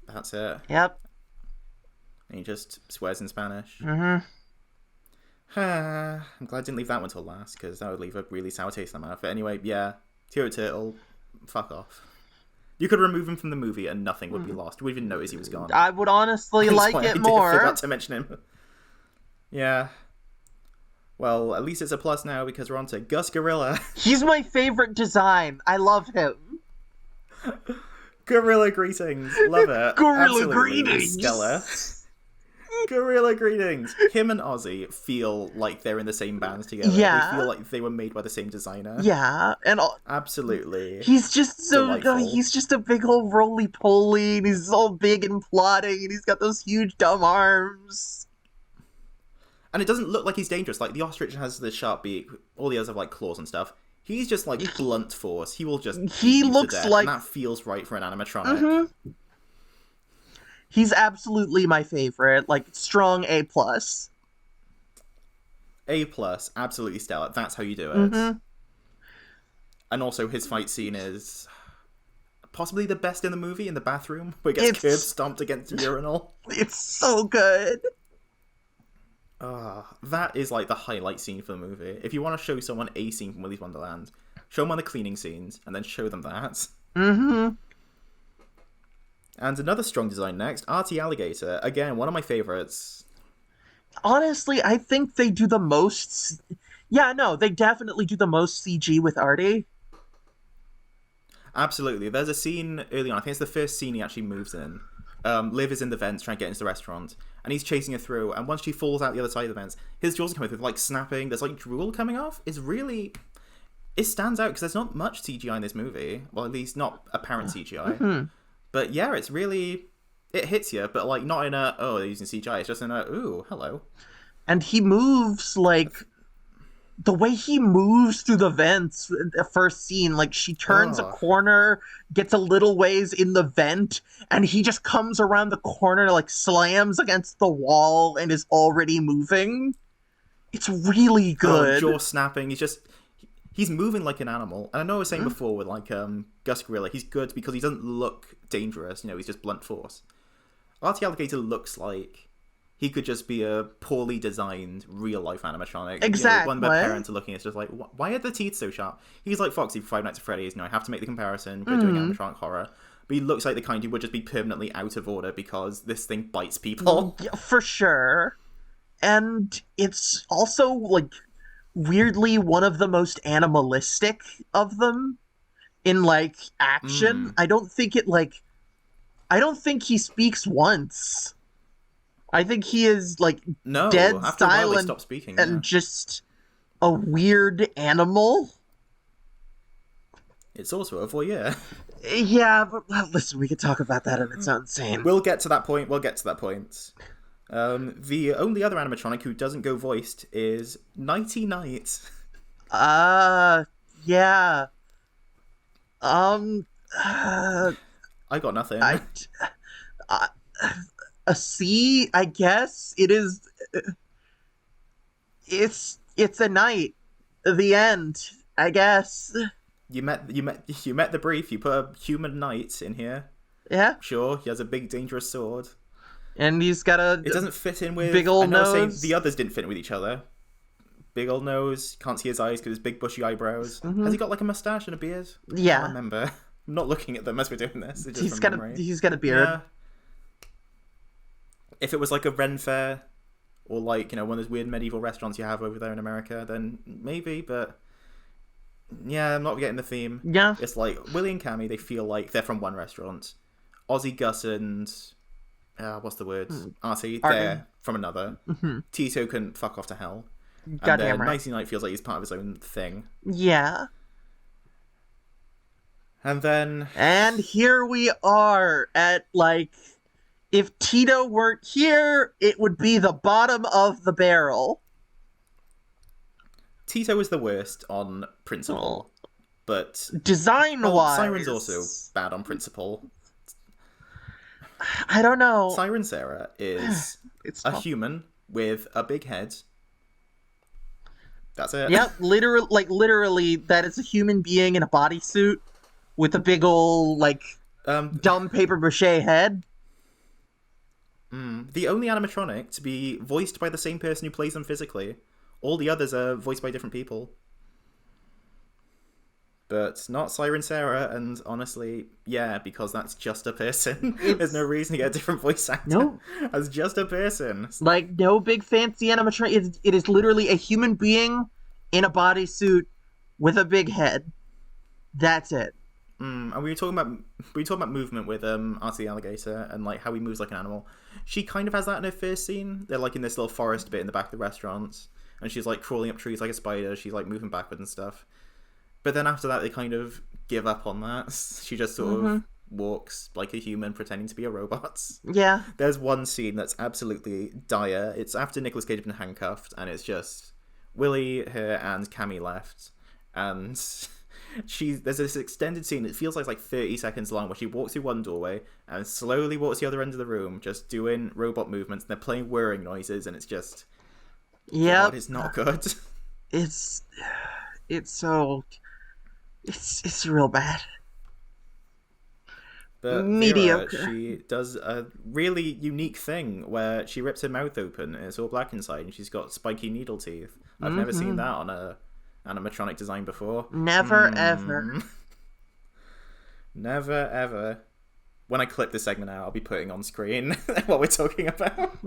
That's it. Yep. And he just swears in Spanish. Mm-hmm. I'm glad I didn't leave that one till last, because that would leave a really sour taste in my mouth. But anyway, yeah. Tito Turtle, fuck off. You could remove him from the movie and nothing would be lost. You wouldn't even notice he was gone. I would honestly like it more. I forgot to mention him. Yeah. Well, at least it's a plus now because we're on to Gus Gorilla. He's my favorite design. I love him. Gorilla greetings. Love it. Gorilla greetings. Stellar. Gorilla greetings. Him and Ozzy feel like they're in the same bands together. Yeah. They feel like they were made by the same designer. Yeah. And absolutely. He's just so delightful. He's just a big old roly-poly, and he's all big and plotting, and he's got those huge dumb arms. And it doesn't look like he's dangerous. Like, the ostrich has the sharp beak. All the others have, like, claws and stuff. He's just, like, blunt force. He will just He looks to death, like... And that feels right for an animatronic. Mm-hmm. He's absolutely my favorite. Like, strong A+. A+, absolutely stellar. That's how you do it. Mm-hmm. And also, his fight scene is possibly the best in the movie, in the bathroom, where he gets curb stomped against the urinal. It's so good. That is like the highlight scene for the movie. If you want to show someone a scene from Willy's Wonderland, show them one of the cleaning scenes, and then show them that. Mm-hmm. And another strong design next, Artie Alligator. Again, one of my favorites. Honestly, I think they do the most... Yeah, no, they definitely do the most CG with Artie. Absolutely. There's a scene early on, I think it's the first scene he actually moves in. Liv is in the vents trying to get into the restaurant, and he's chasing her through, and once she falls out the other side of the vents, his jaws are coming through, like, snapping, there's, like, drool coming off. It stands out, because there's not much CGI in this movie. Well, at least not apparent CGI. Mm-hmm. But yeah, it's really... It hits you, but, like, not in a, oh, they're using CGI, it's just in a, ooh, hello. And he moves, like... The way he moves through the vents in the first scene, like, she turns a corner, gets a little ways in the vent, and he just comes around the corner, like, slams against the wall, and is already moving. It's really good. Jaw snapping, he's moving like an animal. And I know I was saying before with, like, Gus Gorilla, he's good because he doesn't look dangerous. You know, he's just blunt force. Artie Alligator looks like he could just be a poorly designed real-life animatronic. Exactly. You know, one my parents are looking at, it's just like, why are the teeth so sharp? He's like Foxy from Five Nights at Freddy's. You know, I have to make the comparison. We're doing animatronic horror. But he looks like the kind who would just be permanently out of order because this thing bites people. Yeah, for sure. And it's also, like, weirdly one of the most animalistic of them in, like, action. I don't think he speaks once. I think he is, like, dead after a while, they silent stop speaking, and just a weird animal. It's also a voyeur. Yeah, but listen, we could talk about that in its own scene. We'll get to that point. The only other animatronic who doesn't go voiced is Nighty Night. Yeah. I got nothing. A C, I guess. It is. It's a night. The end, I guess. You met the brief. You put a human knight in here. Yeah. Sure, he has a big dangerous sword. And he's got a. It doesn't fit in with. Big old nose. The others didn't fit in with each other. Big old nose. Can't see his eyes because his big bushy eyebrows. Has he got like a mustache and a beard? Yeah. I can't remember. I'm not looking at them as we're doing this. He's got a beard. Yeah. If it was like a Ren Fair, or like, you know, one of those weird medieval restaurants you have over there in America, then maybe. But yeah, I'm not getting the theme. Yeah. It's like Willy and Cammy. They feel like they're from one restaurant. Ozzy, Gus, and what's the word? Artie. They're from another. Tito can fuck off to hell. Goddamn right. Nighty Night feels like he's part of his own thing. Yeah. And here we are at, like, if Tito weren't here, it would be the bottom of the barrel. Tito is the worst on principle, but design-wise, Siren's also bad on principle. I don't know. Siren Sarah is a human with a big head. That's it. Yep, literally, that is a human being in a bodysuit with a big ol', like, dumb papier-mâche head. The only animatronic to be voiced by the same person who plays them physically. All the others are voiced by different people. But not Siren Sarah, and honestly, yeah, because that's just a person. There's no reason to get a different voice actor. No. As just a person. Like, no big fancy animatronic. It is literally a human being in a bodysuit with a big head. That's it. And we were talking about movement with Artie the Alligator and like how he moves like an animal. She kind of has that in her first scene. They're like in this little forest bit in the back of the restaurant, and she's like crawling up trees like a spider. She's like moving backward and stuff. But then after that, they kind of give up on that. She just sort of walks like a human, pretending to be a robot. Yeah. There's one scene that's absolutely dire. It's after Nicolas Cage has been handcuffed, and it's just Willy, her, and Cammy left, and there's this extended scene. It feels like 30 seconds long, where she walks through one doorway and slowly walks the other end of the room, just doing robot movements. And they're playing whirring noises, and it's just, God, it's not good. It's real bad. But mediocre. Vera, she does a really unique thing where she rips her mouth open and it's all black inside, and she's got spiky needle teeth. I've never seen that on a animatronic design before. Never ever. Never ever. When I clip this segment out, I'll be putting on screen what we're talking about.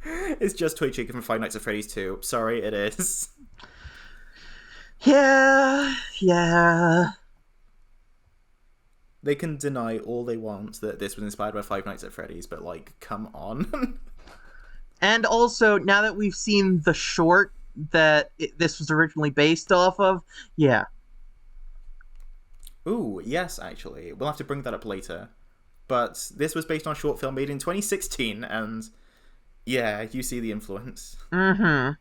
It's just Toy Chica from Five Nights at Freddy's 2. Sorry, it is. Yeah. They can deny all they want that this was inspired by Five Nights at Freddy's, but, like, come on. And also, now that we've seen the short that this was originally based off of, yeah. Ooh, yes, actually. We'll have to bring that up later. But this was based on a short film made in 2016, and yeah, you see the influence. But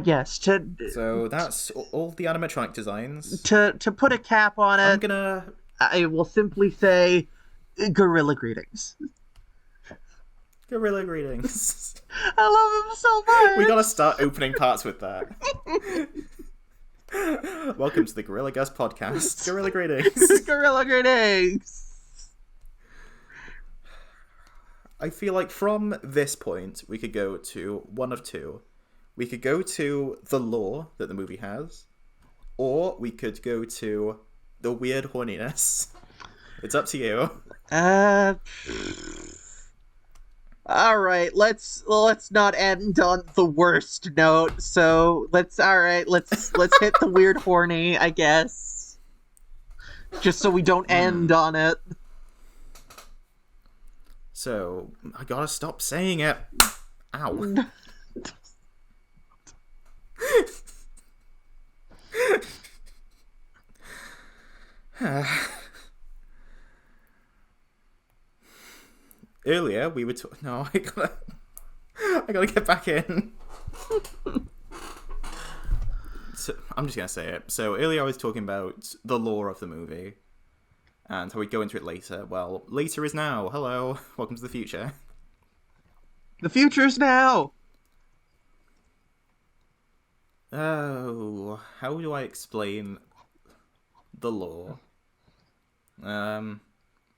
yes, so that's all the animatronic designs. To put a cap on it, I will simply say, Gorilla Greetings. Gorilla Greetings. I love him so much. We gotta start opening parts with that. Welcome to the Gorilla Gus podcast. Gorilla greetings. Gorilla greetings. I feel like from this point, we could go to one of two. We could go to the lore that the movie has, or we could go to the weird horniness. It's up to you. All right, let's not end on the worst note. So let's hit the weird horny, I guess. Just so we don't end on it. So I gotta stop saying it. Ow. Earlier we were no, I gotta get back in. So, I'm just gonna say it. So earlier I was talking about the lore of the movie and how we'd go into it later. Well, later is now. Hello, welcome to the future. The future's now. Oh, how do I explain the lore?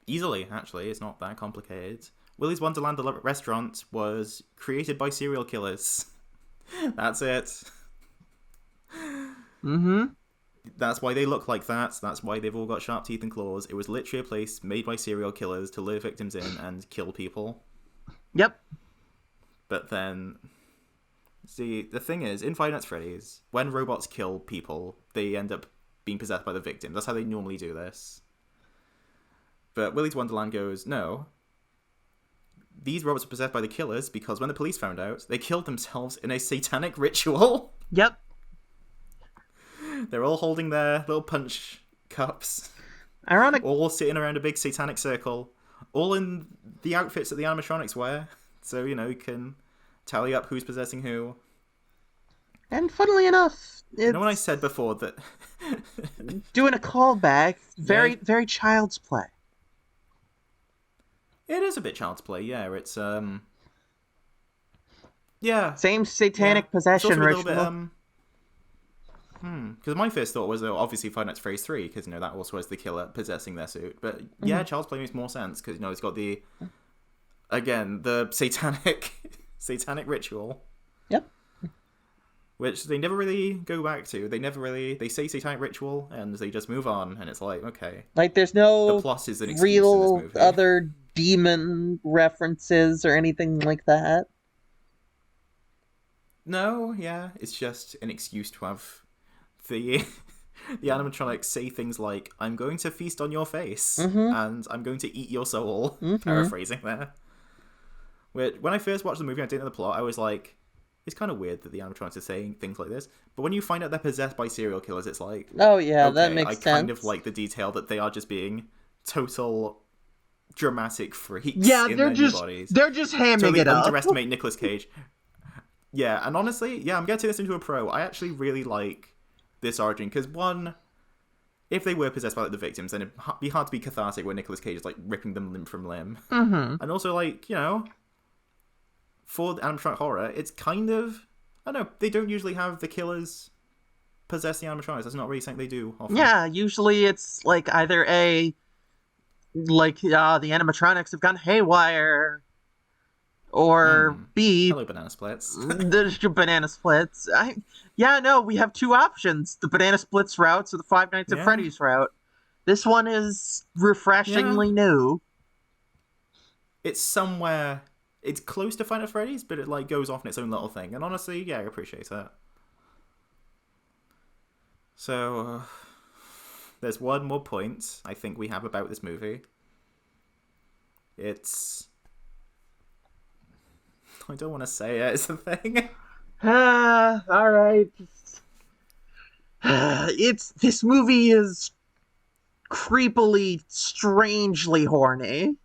Easily, actually. It's not that complicated. Willy's Wonderland, the restaurant, was created by serial killers. That's it. Mm-hmm. That's why they look like that. That's why they've all got sharp teeth and claws. It was literally a place made by serial killers to lure victims in and kill people. Yep. But then... See, the thing is, in Five Nights at Freddy's, when robots kill people, they end up being possessed by the victim. That's how they normally do this. But Willy's Wonderland goes, no. These robots are possessed by the killers because when the police found out, they killed themselves in a satanic ritual. Yep. They're all holding their little punch cups. Ironic. All sitting around a big satanic circle. All in the outfits that the animatronics wear. So, you can tally up who's possessing who. And funnily enough, it's... You know when I said before that... doing a callback, very child's play. It is a bit child's play, yeah. It's, yeah. Same satanic possession ritual. Because my first thought was, obviously, Five Nights at Freddy's 3, because, that also has the killer possessing their suit. But, yeah, child's play makes more sense, because, it's got the, again, the satanic ritual. Yep. Which they never really go back to. They say satanic ritual, and they just move on, and it's like, okay. Like, there's no the plot is an excuse real in this movie. other demon references or anything like that. No, yeah, it's just an excuse to have the animatronics say things like, I'm going to feast on your face, and I'm going to eat your soul, paraphrasing there. Which, when I first watched the movie, I didn't know the plot, I was like, it's kind of weird that the animatronics are saying things like this. But when you find out they're possessed by serial killers, it's like... Oh yeah, okay, that makes sense. I kind of like the detail that they are just being total dramatic freaks in their new bodies. They're just hamming totally it up. Underestimate Nicolas Cage. Yeah, and honestly, yeah, I'm going to turn this into a pro. I actually really like this origin, because one, if they were possessed by the victims, then it'd be hard to be cathartic when Nicolas Cage is ripping them limb from limb. Mm-hmm. And also, for animatronic horror, it's kind of, I don't know, they don't usually have the killers possess the animatronics. That's not really something they do often. Yeah, usually it's either the animatronics have gone haywire, or B, hello, banana splits. There's your banana splits. We have two options: the banana splits route or the Five Nights at Freddy's route. This one is refreshingly new. It's somewhere. It's close to Five Nights at Freddy's, but it goes off in its own little thing. And honestly, yeah, I appreciate that. So, there's one more point I think we have about this movie. It's... I don't want to say it, it's a thing. Alright. This movie is creepily, strangely horny.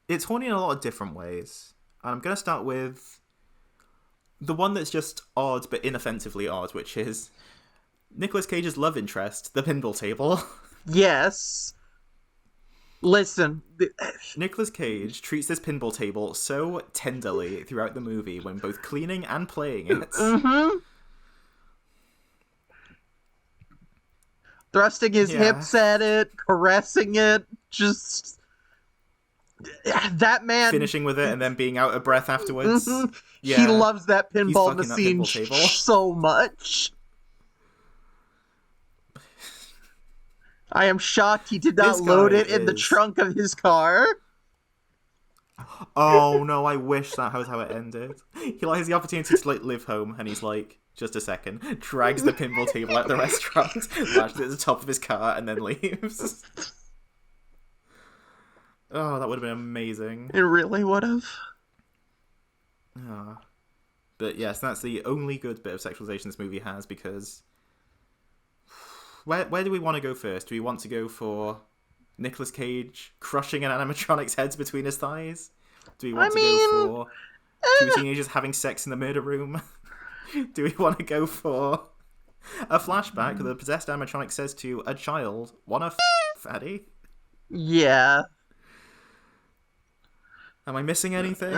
It's horny in a lot of different ways. And I'm going to start with the one that's just odd, but inoffensively odd, which is Nicolas Cage's love interest, the pinball table. Yes. Listen. Nicolas Cage treats this pinball table so tenderly throughout the movie when both cleaning and playing it. Mm-hmm. thrusting his hips at it, caressing it, just... That man... Finishing with it and then being out of breath afterwards. Yeah. He loves that He's pinball fucking that machine pinball table. so much. I am shocked he did not This load guy it in the is- trunk of his car. Oh no, I wish that was how it ended. He has the opportunity to live home, and he's like, just a second, drags the pinball table out of the restaurant, lashes it at the top of his car, and then leaves. Oh, that would have been amazing. It really would have. Oh. But yes, that's the only good bit of sexualization this movie has, because where do we want to go first? Do we want to go for Nicolas Cage crushing an animatronic's heads between his thighs? Do we want to go for two teenagers having sex in the murder room? Do we want to go for a flashback where the possessed animatronic says to a child, "Wanna fatty?" Yeah. Am I missing anything?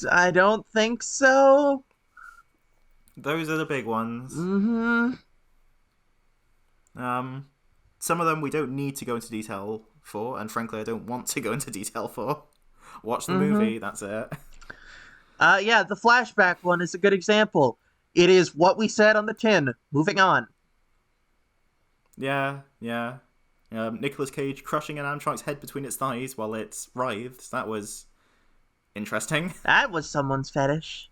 I don't think so. Those are the big ones. Mm-hmm. Some of them we don't need to go into detail for, and frankly I don't want to go into detail for. Watch the movie, that's it. Yeah, the flashback one is a good example. It is what we said on the tin. Moving on. Yeah. Nicolas Cage crushing an animatronic's head between its thighs while it writhes. That was interesting. That was someone's fetish.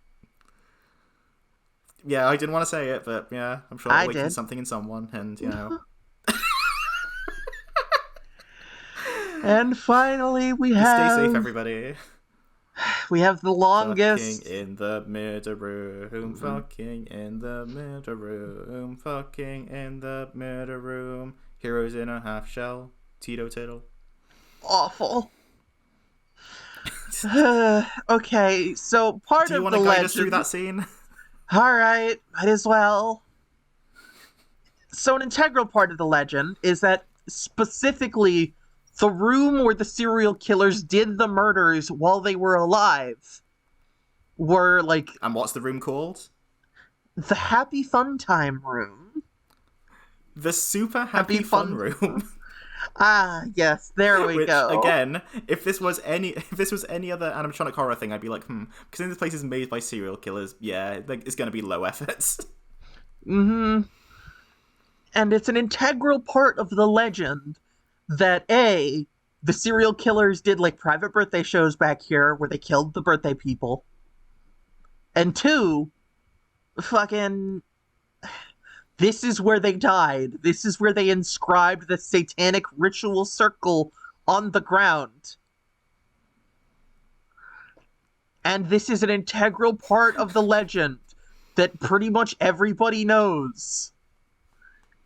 Yeah, I didn't want to say it, but yeah, I'm sure I it awakened did. something in someone, and you know. And finally we Stay have... safe, everybody. We have the longest... Fucking in the murder room, fucking in the murder room, fucking in the murder room. Heroes in a half shell, Tito Turtle. Awful. Okay, so part Do you of want the to guide legend... us through that scene? Alright, might as well. So an integral part of the legend is that specifically the room where the serial killers did the murders while they were alive were, like, And what's the room called? the Happy Fun Time Room. The Super Happy Fun Room. Ah, yes, there we Which, go. again, if this was any other animatronic horror thing, I'd be like, because this place is made by serial killers, yeah, like, it's going to be low efforts. Mm-hmm. And it's an integral part of the legend that, A, the serial killers did, like, private birthday shows back here where they killed the birthday people. And 2, fucking... This is where they died. This is where they inscribed the satanic ritual circle on the ground. And this is an integral part of the legend that pretty much everybody knows.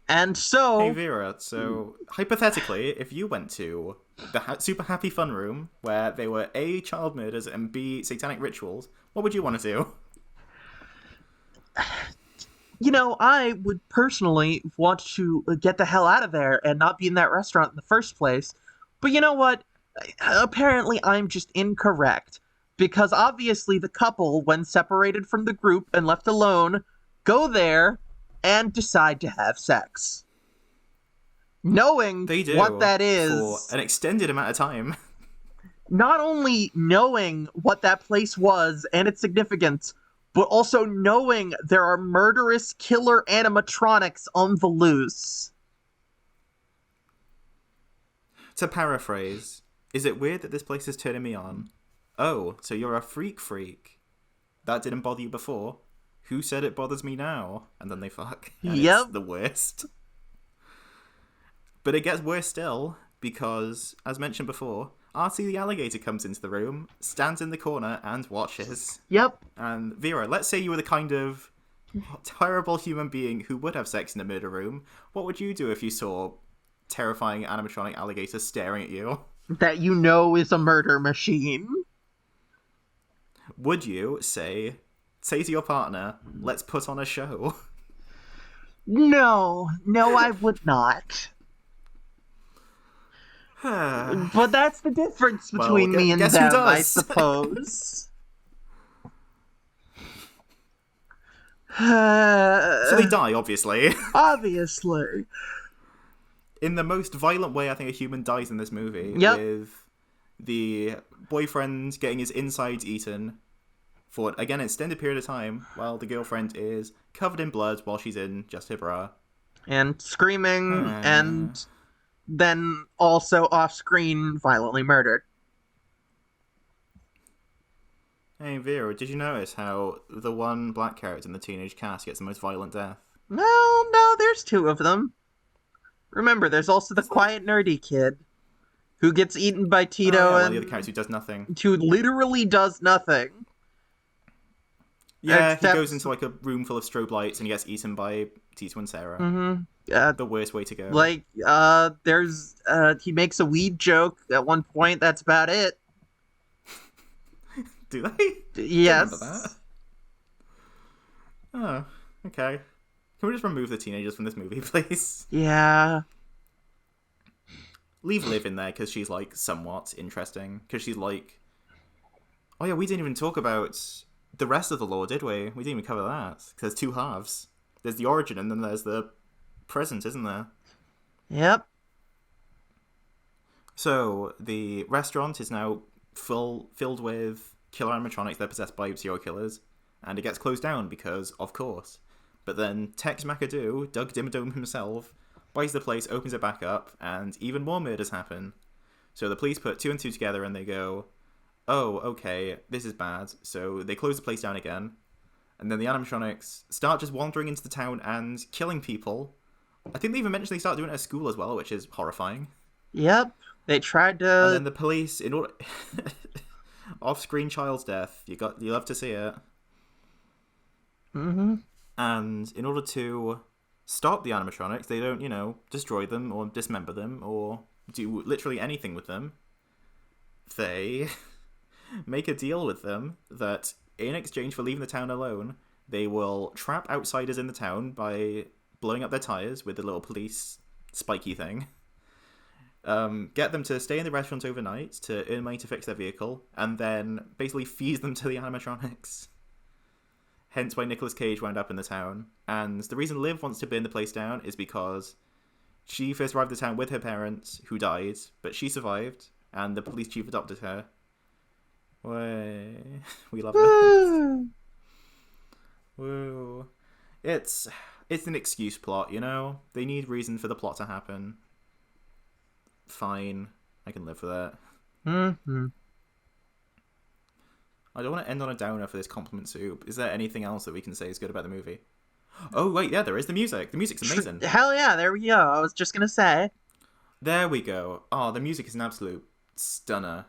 And so... Hey Vera, so hypothetically, if you went to the Super Happy Fun Room, where they were A, child murders, and B, satanic rituals, what would you want to do? You know, I would personally want to get the hell out of there and not be in that restaurant in the first place. But you know what? Apparently I'm just incorrect. Because obviously the couple, when separated from the group and left alone, go there and decide to have sex. Knowing They do what that is... for an extended amount of time. Not only knowing what that place was and its significance, but also knowing there are murderous killer animatronics on the loose. To paraphrase, is it weird that this place is turning me on? Oh, so you're a freak. That didn't bother you before. Who said it bothers me now? And then they fuck. And Yep. It's the worst. But it gets worse still, because, as mentioned before, Artie the alligator comes into the room, stands in the corner, and watches. Yep. And Vera, let's say you were the kind of terrible human being who would have sex in a murder room. What would you do if you saw terrifying animatronic alligator staring at you? That you know is a murder machine. Would you say to your partner, let's put on a show? No, I would not. But that's the difference between me and guess who them, does? I suppose. So they die, obviously. Obviously. in the most violent way I think a human dies in this movie, Yep. with the boyfriend getting his insides eaten for, again, an extended period of time, while the girlfriend is covered in blood while she's in just her bra. And screaming, and then also off-screen violently murdered. Hey, Vera, did you notice how the one black character in the teenage cast gets the most violent death? No, there's two of them. Remember, there's also the quiet, nerdy kid who gets eaten by Tito, well, and the other character who does nothing. who literally does nothing. Yeah, Except- he goes into like a room full of strobe lights and he gets eaten by Tito and Sarah. Mm-hmm. The worst way to go. Like, he makes a weed joke at one point. That's about it. Do they? Yes. Remember that? Oh, okay. Can we just remove the teenagers from this movie, please? Yeah. Leave Liv in there because she's like somewhat interesting. Because she's like, oh yeah, we didn't even talk about the rest of the lore, did we? We didn't even cover that. 'Cause there's two halves. There's the origin and then there's the present, isn't there? Yep. So the restaurant is now filled with killer animatronics that are possessed by serial killers, and it gets closed down because, of course. But then Tex McAdoo, Doug Dimmadome himself, buys the place, opens it back up, and even more murders happen. So the police put two and two together and they go, oh, okay, this is bad. So they close the place down again. And then the animatronics start just wandering into the town and killing people. I think they even mentioned they start doing it at school as well, which is horrifying. Yep. They tried to. And then the police, in order off-screen child's death, you love to see it. Mm-hmm. And in order to stop the animatronics, they don't, destroy them or dismember them or do literally anything with them. They make a deal with them that in exchange for leaving the town alone, they will trap outsiders in the town by blowing up their tires with the little police spiky thing. Get them to stay in the restaurant overnight to earn money to fix their vehicle, and then basically feed them to the animatronics. Hence why Nicolas Cage wound up in the town. And the reason Liv wants to burn the place down is because she first arrived at the town with her parents, who died, but she survived, and the police chief adopted her. We love it. Woo. It's an excuse plot, They need reason for the plot to happen. Fine. I can live with that. Mm-hmm. I don't want to end on a downer for this compliment soup. Is there anything else that we can say is good about the movie? Oh, wait, yeah, there is the music. The music's amazing. Hell yeah, there we go. I was just gonna say. There we go. Oh, the music is an absolute stunner.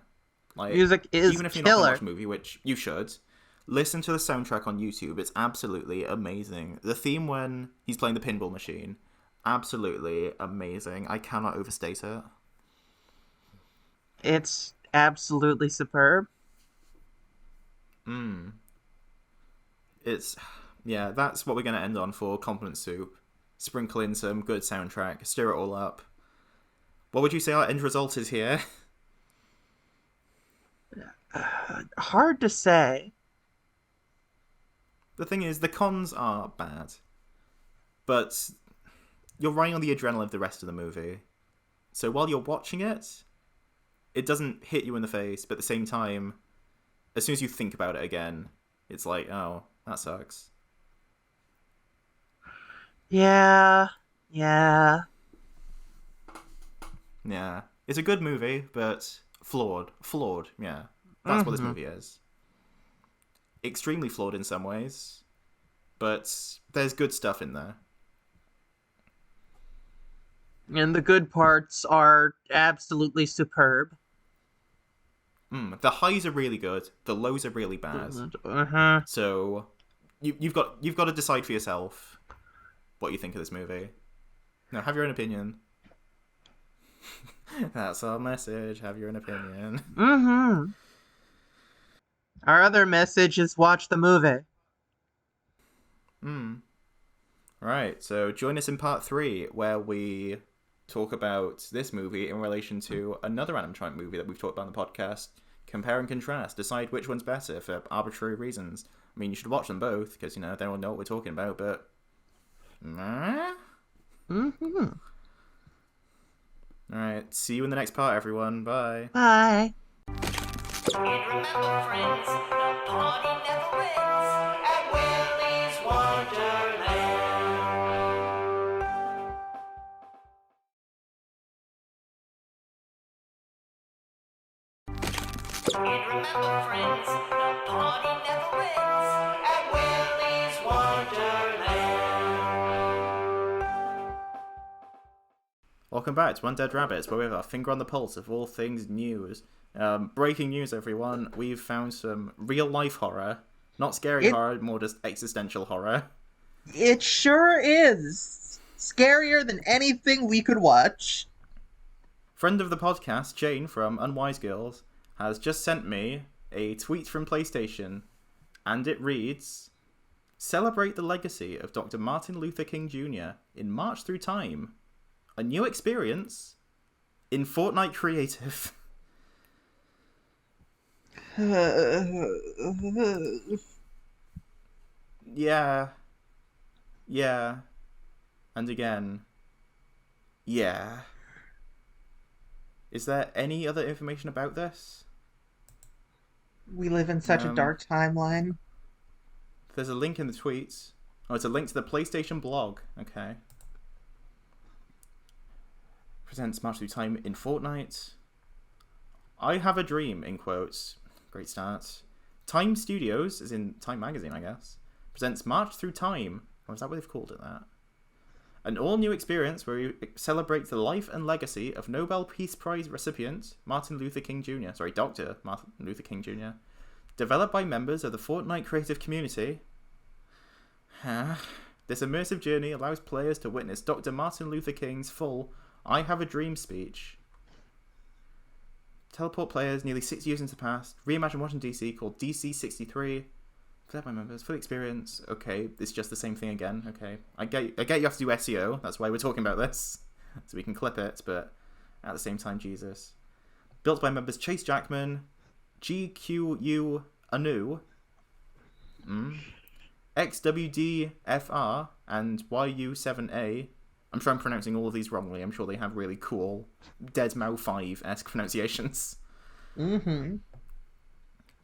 Like, Music is even if you're killer. not going to watch a movie, which you should, listen to the soundtrack on YouTube. It's absolutely amazing. The theme when he's playing the pinball machine, absolutely amazing. I cannot overstate it. It's absolutely superb. That's what we're going to end on for compliment soup. Sprinkle in some good soundtrack, stir it all up. What would you say our end result is here? Hard to say. The thing is, the cons are bad. But you're riding on the adrenaline of the rest of the movie. So while you're watching it, it doesn't hit you in the face, but at the same time, as soon as you think about it again, it's like, oh, that sucks. Yeah. Yeah. It's a good movie, but flawed. Yeah. That's what this movie is. Extremely flawed in some ways, but there's good stuff in there. And the good parts are absolutely superb. The highs are really good. The lows are really bad. Uh-huh. So you've got to decide for yourself what you think of this movie. Now, have your own opinion. That's our message. Have your own opinion. Mm-hmm. Our other message is watch the movie. Right. So join us in part 3, where we talk about this movie in relation to another animatronic movie that we've talked about on the podcast. Compare and contrast. Decide which one's better for arbitrary reasons. I mean, you should watch them both, because, they don't know what we're talking about, but... Alright, see you in the next part, everyone. Bye. Bye. And remember, friends, the party never ends at Willy's Wonderland. And remember, friends, the party never ends at Willy's Wonderland. Welcome back to Undead Rabbits, where we have our finger on the pulse of all things news. Breaking news, everyone. We've found some real-life horror. Not scary horror, more just existential horror. It sure is. Scarier than anything we could watch. Friend of the podcast, Jane from Unwise Girls, has just sent me a tweet from PlayStation, and it reads, "Celebrate the legacy of Dr. Martin Luther King Jr. in March Through Time. A new experience in Fortnite Creative." Yeah. And again. Yeah. Is there any other information about this? We live in such a dark timeline. There's a link in the tweets. Oh, it's a link to the PlayStation blog. Okay. Presents March Through Time in Fortnite. I have a dream, in quotes. Great start. Time Studios, as in Time Magazine, I guess, presents March Through Time. Or is that what they've called it, that? An all-new experience where we celebrate the life and legacy of Nobel Peace Prize recipient Martin Luther King Jr. Dr. Martin Luther King Jr. Developed by members of the Fortnite creative community. This immersive journey allows players to witness Dr. Martin Luther King's full I Have a Dream speech. Teleport players nearly 6 years into the past. Reimagine Washington DC called DC 63. Developed by members, full experience. Okay, it's just the same thing again. Okay, I get you have to do SEO. That's why we're talking about this, so we can clip it. But at the same time, Jesus. Built by members Chase Jackman, GQU Anu, XWDFR, and YU7A. I'm sure I'm pronouncing all of these wrongly. I'm sure they have really cool Deadmau 5-esque pronunciations. Mm-hmm.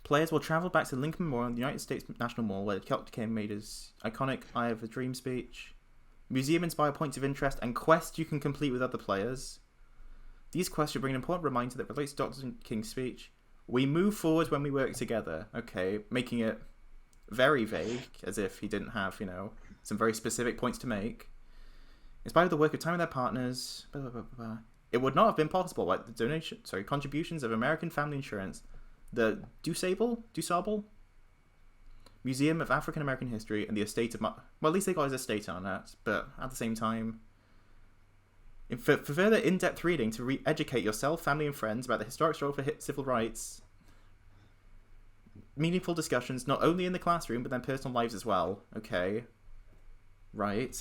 Players will travel back to Lincoln Memorial in the United States National Mall, where Dr. King made his iconic I Have a Dream speech. Museum-inspired points of interest and quests you can complete with other players. These quests should bring an important reminder that relates to Dr. King's speech. We move forward when we work together. Okay, making it very vague, as if he didn't have, some very specific points to make. Inspired the work of time with their partners. Blah, blah, blah, blah. It would not have been possible without the contributions of American Family Insurance, the DuSable Museum of African American History, and the estate of well, at least they got his estate on that. But at the same time, for further in-depth reading to re-educate yourself, family, and friends about the historic struggle for civil rights, meaningful discussions not only in the classroom but then personal lives as well. Okay, right.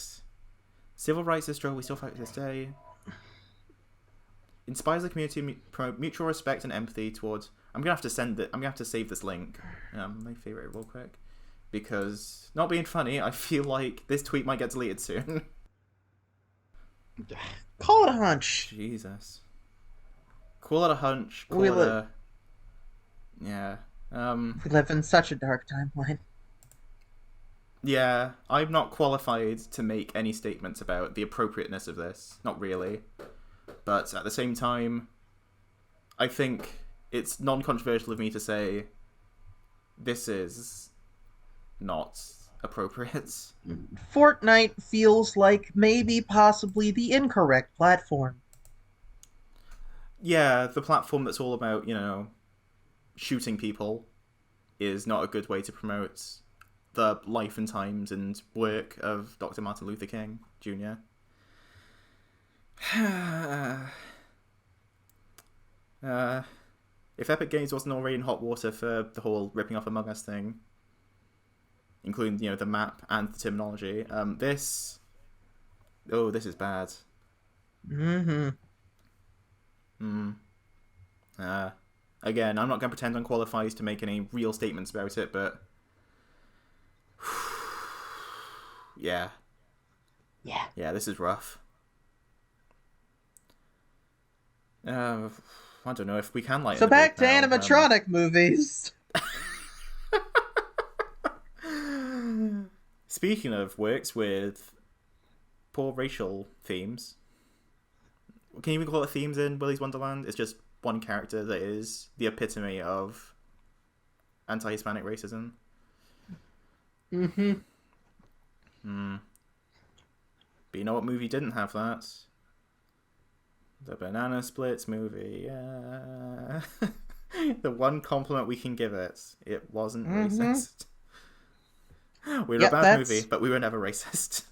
Civil rights is a struggle we still fight to this day. Inspires the community to promote mutual respect and empathy towards. I'm gonna have to save this link. My favorite real quick, because not being funny, I feel like this tweet might get deleted soon. Call it a hunch. Jesus. Call it a hunch. Yeah. We live in such a dark timeline. Yeah, I'm not qualified to make any statements about the appropriateness of this. Not really. But at the same time, I think it's non-controversial of me to say this is not appropriate. Fortnite feels like maybe possibly the incorrect platform. Yeah, the platform that's all about, shooting people is not a good way to promote the life and times and work of Dr. Martin Luther King Jr. If Epic Games wasn't already in hot water for the whole ripping off Among Us thing, including, the map and the terminology, this is bad. Again, I'm not going to pretend I'm qualified to make any real statements about it, but yeah, this is rough. I don't know if we can lighten So the back to mood now. animatronic movies. Speaking of works with poor racial themes, can you even call it themes in Willy's Wonderland? It's just one character that is the epitome of anti-Hispanic racism. Mm-hmm. But you know what movie didn't have that? The Banana Splits movie. Yeah. The one compliment we can give it. It wasn't racist. We're a bad movie, but we were never racist.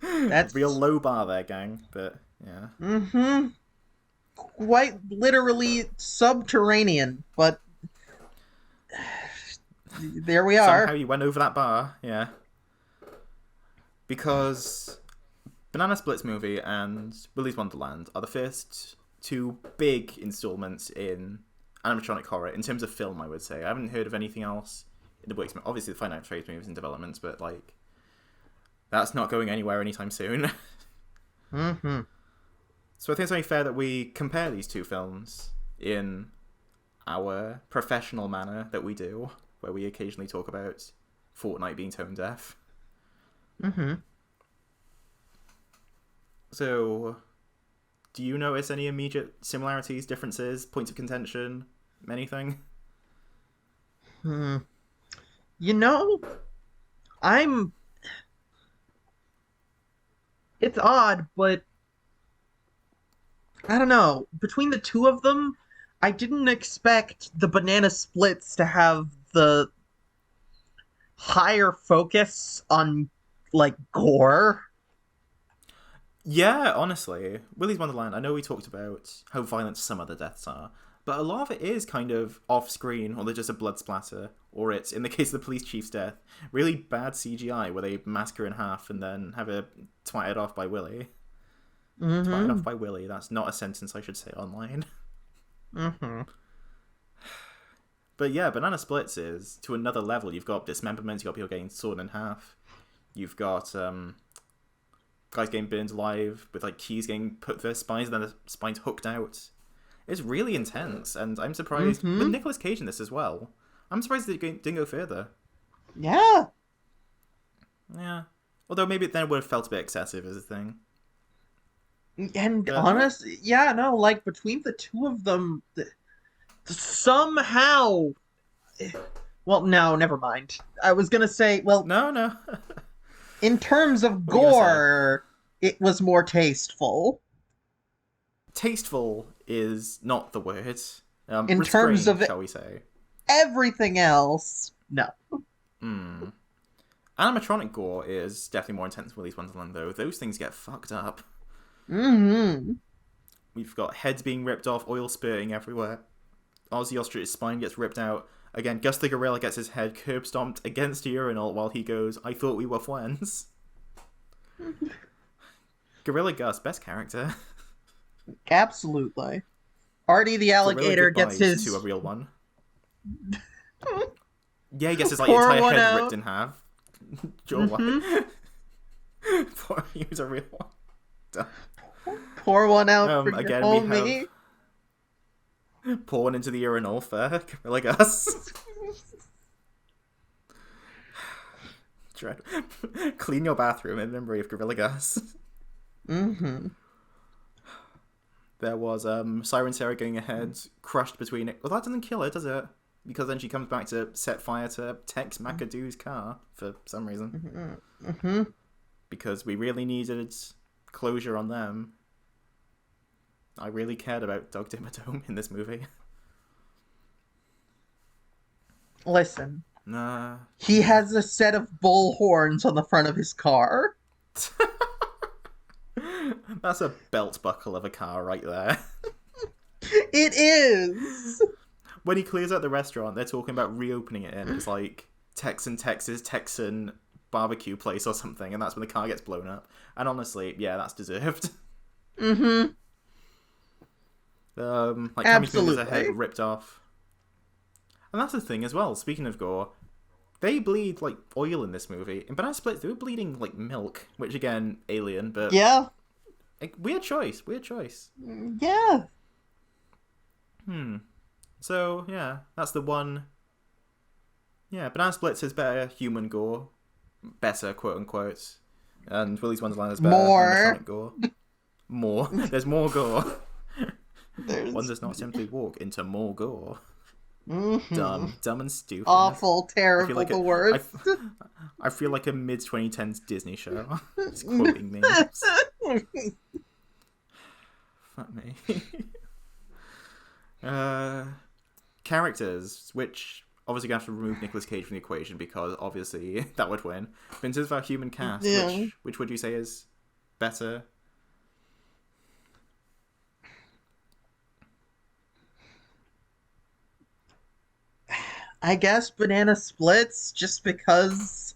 That's real low bar there, gang. But yeah. Mm-hmm. Quite literally subterranean, but there we are. Somehow you went over that bar, yeah. Because Banana Splits movie and Willy's Wonderland are the first two big installments in animatronic horror in terms of film, I would say. I haven't heard of anything else in the works. Obviously, the Five Nights at Freddy's movies in development, but like that's not going anywhere anytime soon. Mm-hmm. So I think it's only fair that we compare these two films in our professional manner that we do, where we occasionally talk about Fortnite being tone deaf. Mm-hmm. So, do you notice any immediate similarities, differences, points of contention, anything? You know, it's odd, but I don't know. Between the two of them, I didn't expect the Banana Splits to have the higher focus on, like, gore. Yeah, honestly. Willy's Wonderland, I know we talked about how violent some of the deaths are, but a lot of it is kind of off-screen, or they're just a blood splatter, or it's, in the case of the police chief's death, really bad CGI, where they mask her in half and then have her twatted off by Willy. Mm-hmm. Twatted off by Willy, that's not a sentence I should say online. Mm-hmm. But yeah, Banana Splits is to another level. You've got dismemberment, you've got people getting sawn in half, you've got guys getting burned alive with like keys getting put through their spines and then the spines hooked out. It's really intense, and I'm surprised with Nicolas Cage in this as well. I'm surprised they didn't go further. Yeah. Yeah. Although maybe then it would have felt a bit excessive as a thing. And honestly, yeah, no, like, between the two of them, somehow... Well, no, never mind. I was gonna say, well... No. In terms of What were you gonna gore, it was more tasteful. Tasteful is not the word. In terms of shall we say. Everything else, no. Animatronic gore is definitely more intense than Willy's Wonderland, though. Those things get fucked up. Mm-hmm. We've got heads being ripped off, oil spurting everywhere. Ozzy Ostrich's spine gets ripped out. Again, Gus the Gorilla gets his head curb stomped against a urinal while he goes, "I thought we were friends." Gorilla Gus, best character. Absolutely. Artie the alligator gets his... to a real one. Yeah, he gets his like Pour entire one head out. ripped in half. Jaw one. He was a real one. Duh. Pour one out for your again, homie. we have pour one into the urinal for Gorilla Gus. Dread. Clean your bathroom in memory of Gorilla Gus. Mm-hmm. There was Siren Sarah getting her head crushed between it. Well, that doesn't kill her, does it? Because then she comes back to set fire to Tex McAdoo's car for some reason. Mm-hmm. Because we really needed closure on them. I really cared about Doug Dimmadome in this movie. Listen. Nah. He has a set of bull horns on the front of his car. That's a belt buckle of a car right there. It is! When he clears out the restaurant, they're talking about reopening it in as like Texan barbecue place or something, and that's when the car gets blown up. And honestly, yeah, that's deserved. Mm-hmm. Like Cammy Smuggler's her head ripped off. And that's the thing as well, speaking of gore, they bleed like oil in this movie. In Banana Splits, they were bleeding like milk, which again, alien, but Yeah. like, weird choice. Yeah. So, yeah, that's the one. Yeah, Banana Splits has better human gore. Better, quote unquote. And Willy's Wonderland has better More. animatronic gore. More. There's more gore. There's One does not simply walk into more gore. Mhm. Dumb and stupid. Awful, terrible, like the worst. I feel like a mid-2010s Disney show. It's quoting memes. Fuck me. Characters, which obviously gonna have to remove Nicolas Cage from the equation because obviously that would win. But in terms of our human cast, Yeah. which would you say is better? I guess Banana Splits, just because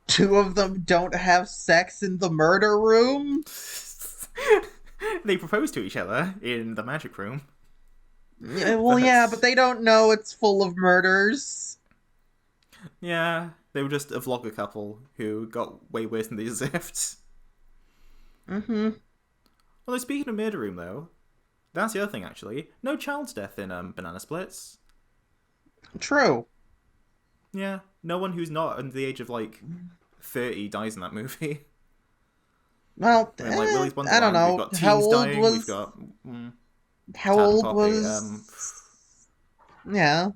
two of them don't have sex in the murder room. They propose to each other in the magic room. Yeah, well, yeah, but they don't know it's full of murders. Yeah, they were just a vlogger couple who got way worse than they deserved. Mm-hmm. Although speaking of murder room, though, that's the other thing actually. No child's death in Banana Splits. True. Yeah, no one who's not under the age of like 30 dies in that movie. Well, I mean, like Willy's I Wonderland, don't know. we've got teens How old dying. was? We've got How Tad and old Poppy, was? Yeah.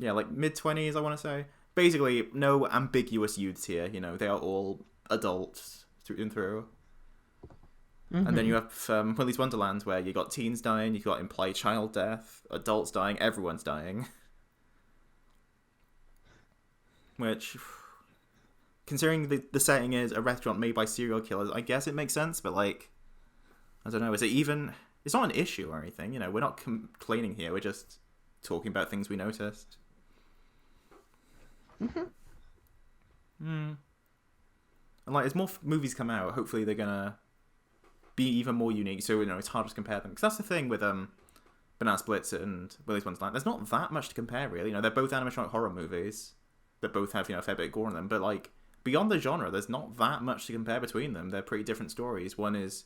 yeah, like mid-20s, I want to say. Basically, no ambiguous youths here. You know, they are all adults through and through. Mm-hmm. And then you have Willy's Wonderland, where you got teens dying, you got implied child death, adults dying, everyone's dying. Which, considering the setting is a restaurant made by serial killers, I guess it makes sense, but like, I don't know, is it even... It's not an issue or anything, you know, we're not complaining here, we're just talking about things we noticed. And like, as more movies come out, hopefully they're gonna be even more unique, so, you know, it's harder to compare them. Because that's the thing with Banana Splits and Willy's Wonderland, there's not that much to compare, really. You know, they're both animatronic horror movies that both have, you know, a fair bit of gore in them, but like, beyond the genre, there's not that much to compare between them. They're pretty different stories. One is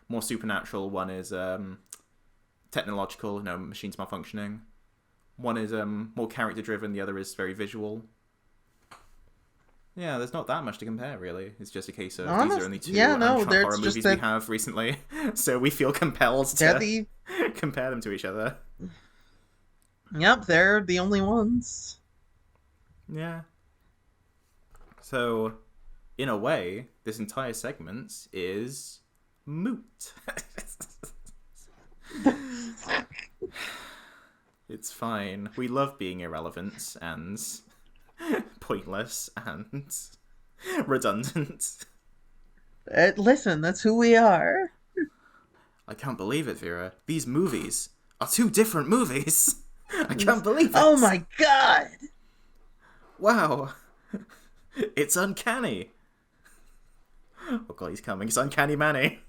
more supernatural, one is technological, you know, machines malfunctioning. One is more character driven, the other is very visual. Yeah, there's not that much to compare, really. It's just a case of these are only two animatronic horror movies we have recently, so we feel compelled to compare them to each other. Yep, they're the only ones. Yeah. So, in a way, this entire segment is moot. It's fine. We love being irrelevant and pointless and redundant. Listen, that's who we are. I can't believe it, Vera. These movies are two different movies. I can't believe it. Oh my god! Wow. It's uncanny. Oh god, he's coming. It's Uncanny Manny.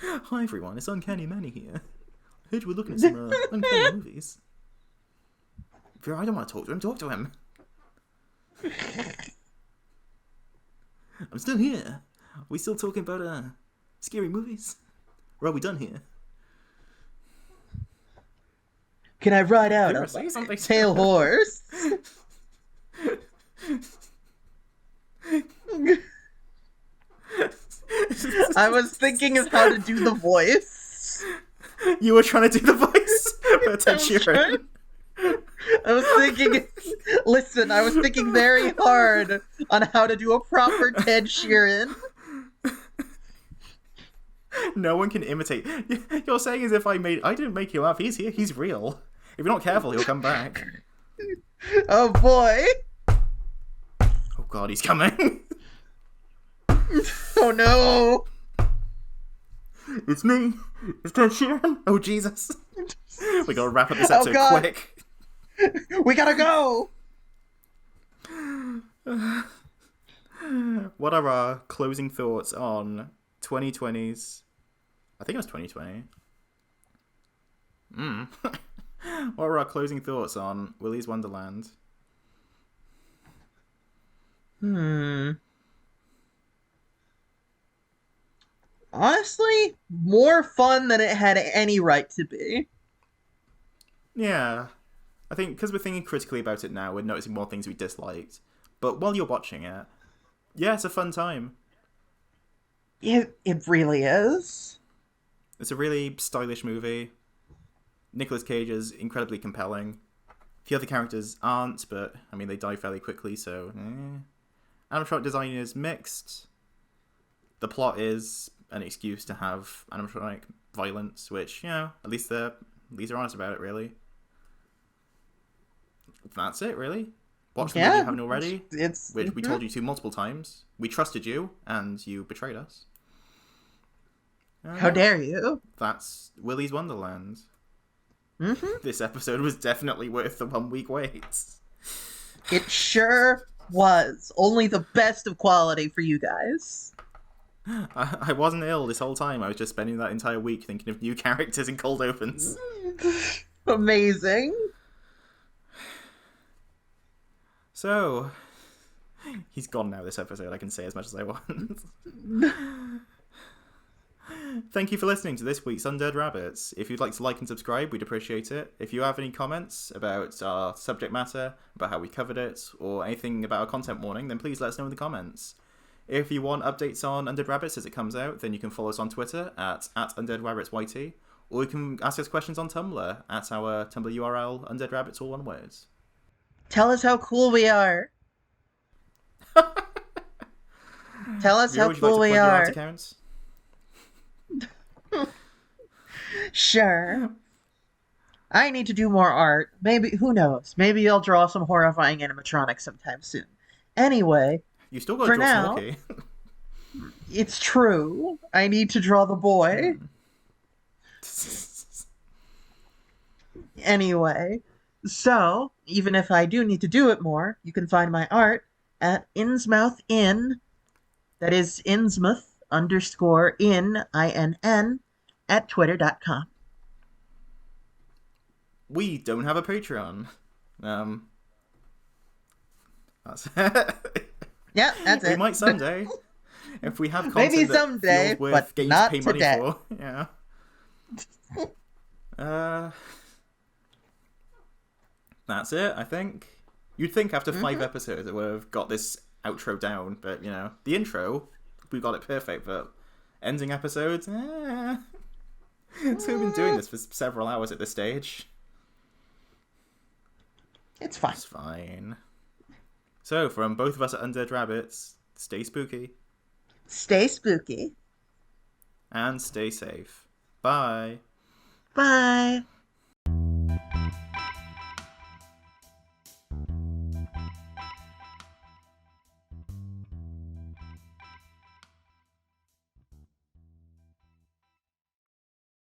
Hi everyone, it's Uncanny Manny here. I heard you were looking at some uncanny movies. Vera, I don't want to talk to him. Talk to him. I'm still here. Are we still talking about scary movies? Or are we done here? Can I ride out Vera, a say something. tail horse? I was thinking of how to do the voice. You were trying to do the voice for Ted Sheeran. I was thinking, listen, I was thinking very hard on how to do a proper Ted Sheeran. No one can imitate. You're saying as if I didn't make you laugh. He's here. He's real. If you're not careful, he'll come back. Oh boy. Oh god, he's coming. Oh no. It's me. It's Ted Sheeran. Oh Jesus. We gotta wrap up this episode quick. We gotta go. What are our closing thoughts on 2020's... I think it was 2020. What are our closing thoughts on Willy's Wonderland? Honestly, more fun than it had any right to be. Yeah. I think because we're thinking critically about it now, we're noticing more things we disliked. But while you're watching it, yeah, it's a fun time. It really is. It's a really stylish movie. Nicolas Cage is incredibly compelling. The other characters aren't, but, I mean, they die fairly quickly, so... Animatronic design is mixed. The plot is an excuse to have animatronic violence, which, at least they're honest about it, really. That's it, really. Watch the movie if you haven't already, which we told you to multiple times. We trusted you, and you betrayed us. How dare you? That's Willy's Wonderland. Mm-hmm. This episode was definitely worth the 1 week wait. It sure was. Only the best of quality for you guys. I wasn't ill this whole time. I was just spending that entire week thinking of new characters in cold opens. Amazing. So, he's gone now this episode. I can say as much as I want. Thank you for listening to this week's Undead Rabbits. If you'd like to like and subscribe, we'd appreciate it. If you have any comments about our subject matter, about how we covered it, or anything about our content warning, then please let us know in the comments. If you want updates on Undead Rabbits as it comes out, then you can follow us on Twitter at UndeadRabbitsYT, or you can ask us questions on Tumblr at our Tumblr URL, Undead Rabbits, all one word. Tell us how cool we are. Tell us how cool we are. Sure. I need to do more art. Maybe, who knows? Maybe I'll draw some horrifying animatronics sometime soon. Anyway, you still got to draw Smokey. It's true. I need to draw the boy. Anyway, so, even if I do need to do it more, you can find my art at InsmouthIn, that is Innsmouth_in, INN, at twitter.com. We don't have a Patreon. That's Yeah, that's it. We might someday. If we have content maybe someday, that feels worth but getting not to pay today. money for. Yeah. That's it, I think. You'd think after 5 episodes it would have got this outro down, but, the intro, we got it perfect, but ending episodes, So we've been doing this for several hours at this stage. It's fine. It's fine. So, from both of us at Undead Rabbits, stay spooky. Stay spooky. And stay safe. Bye. Bye.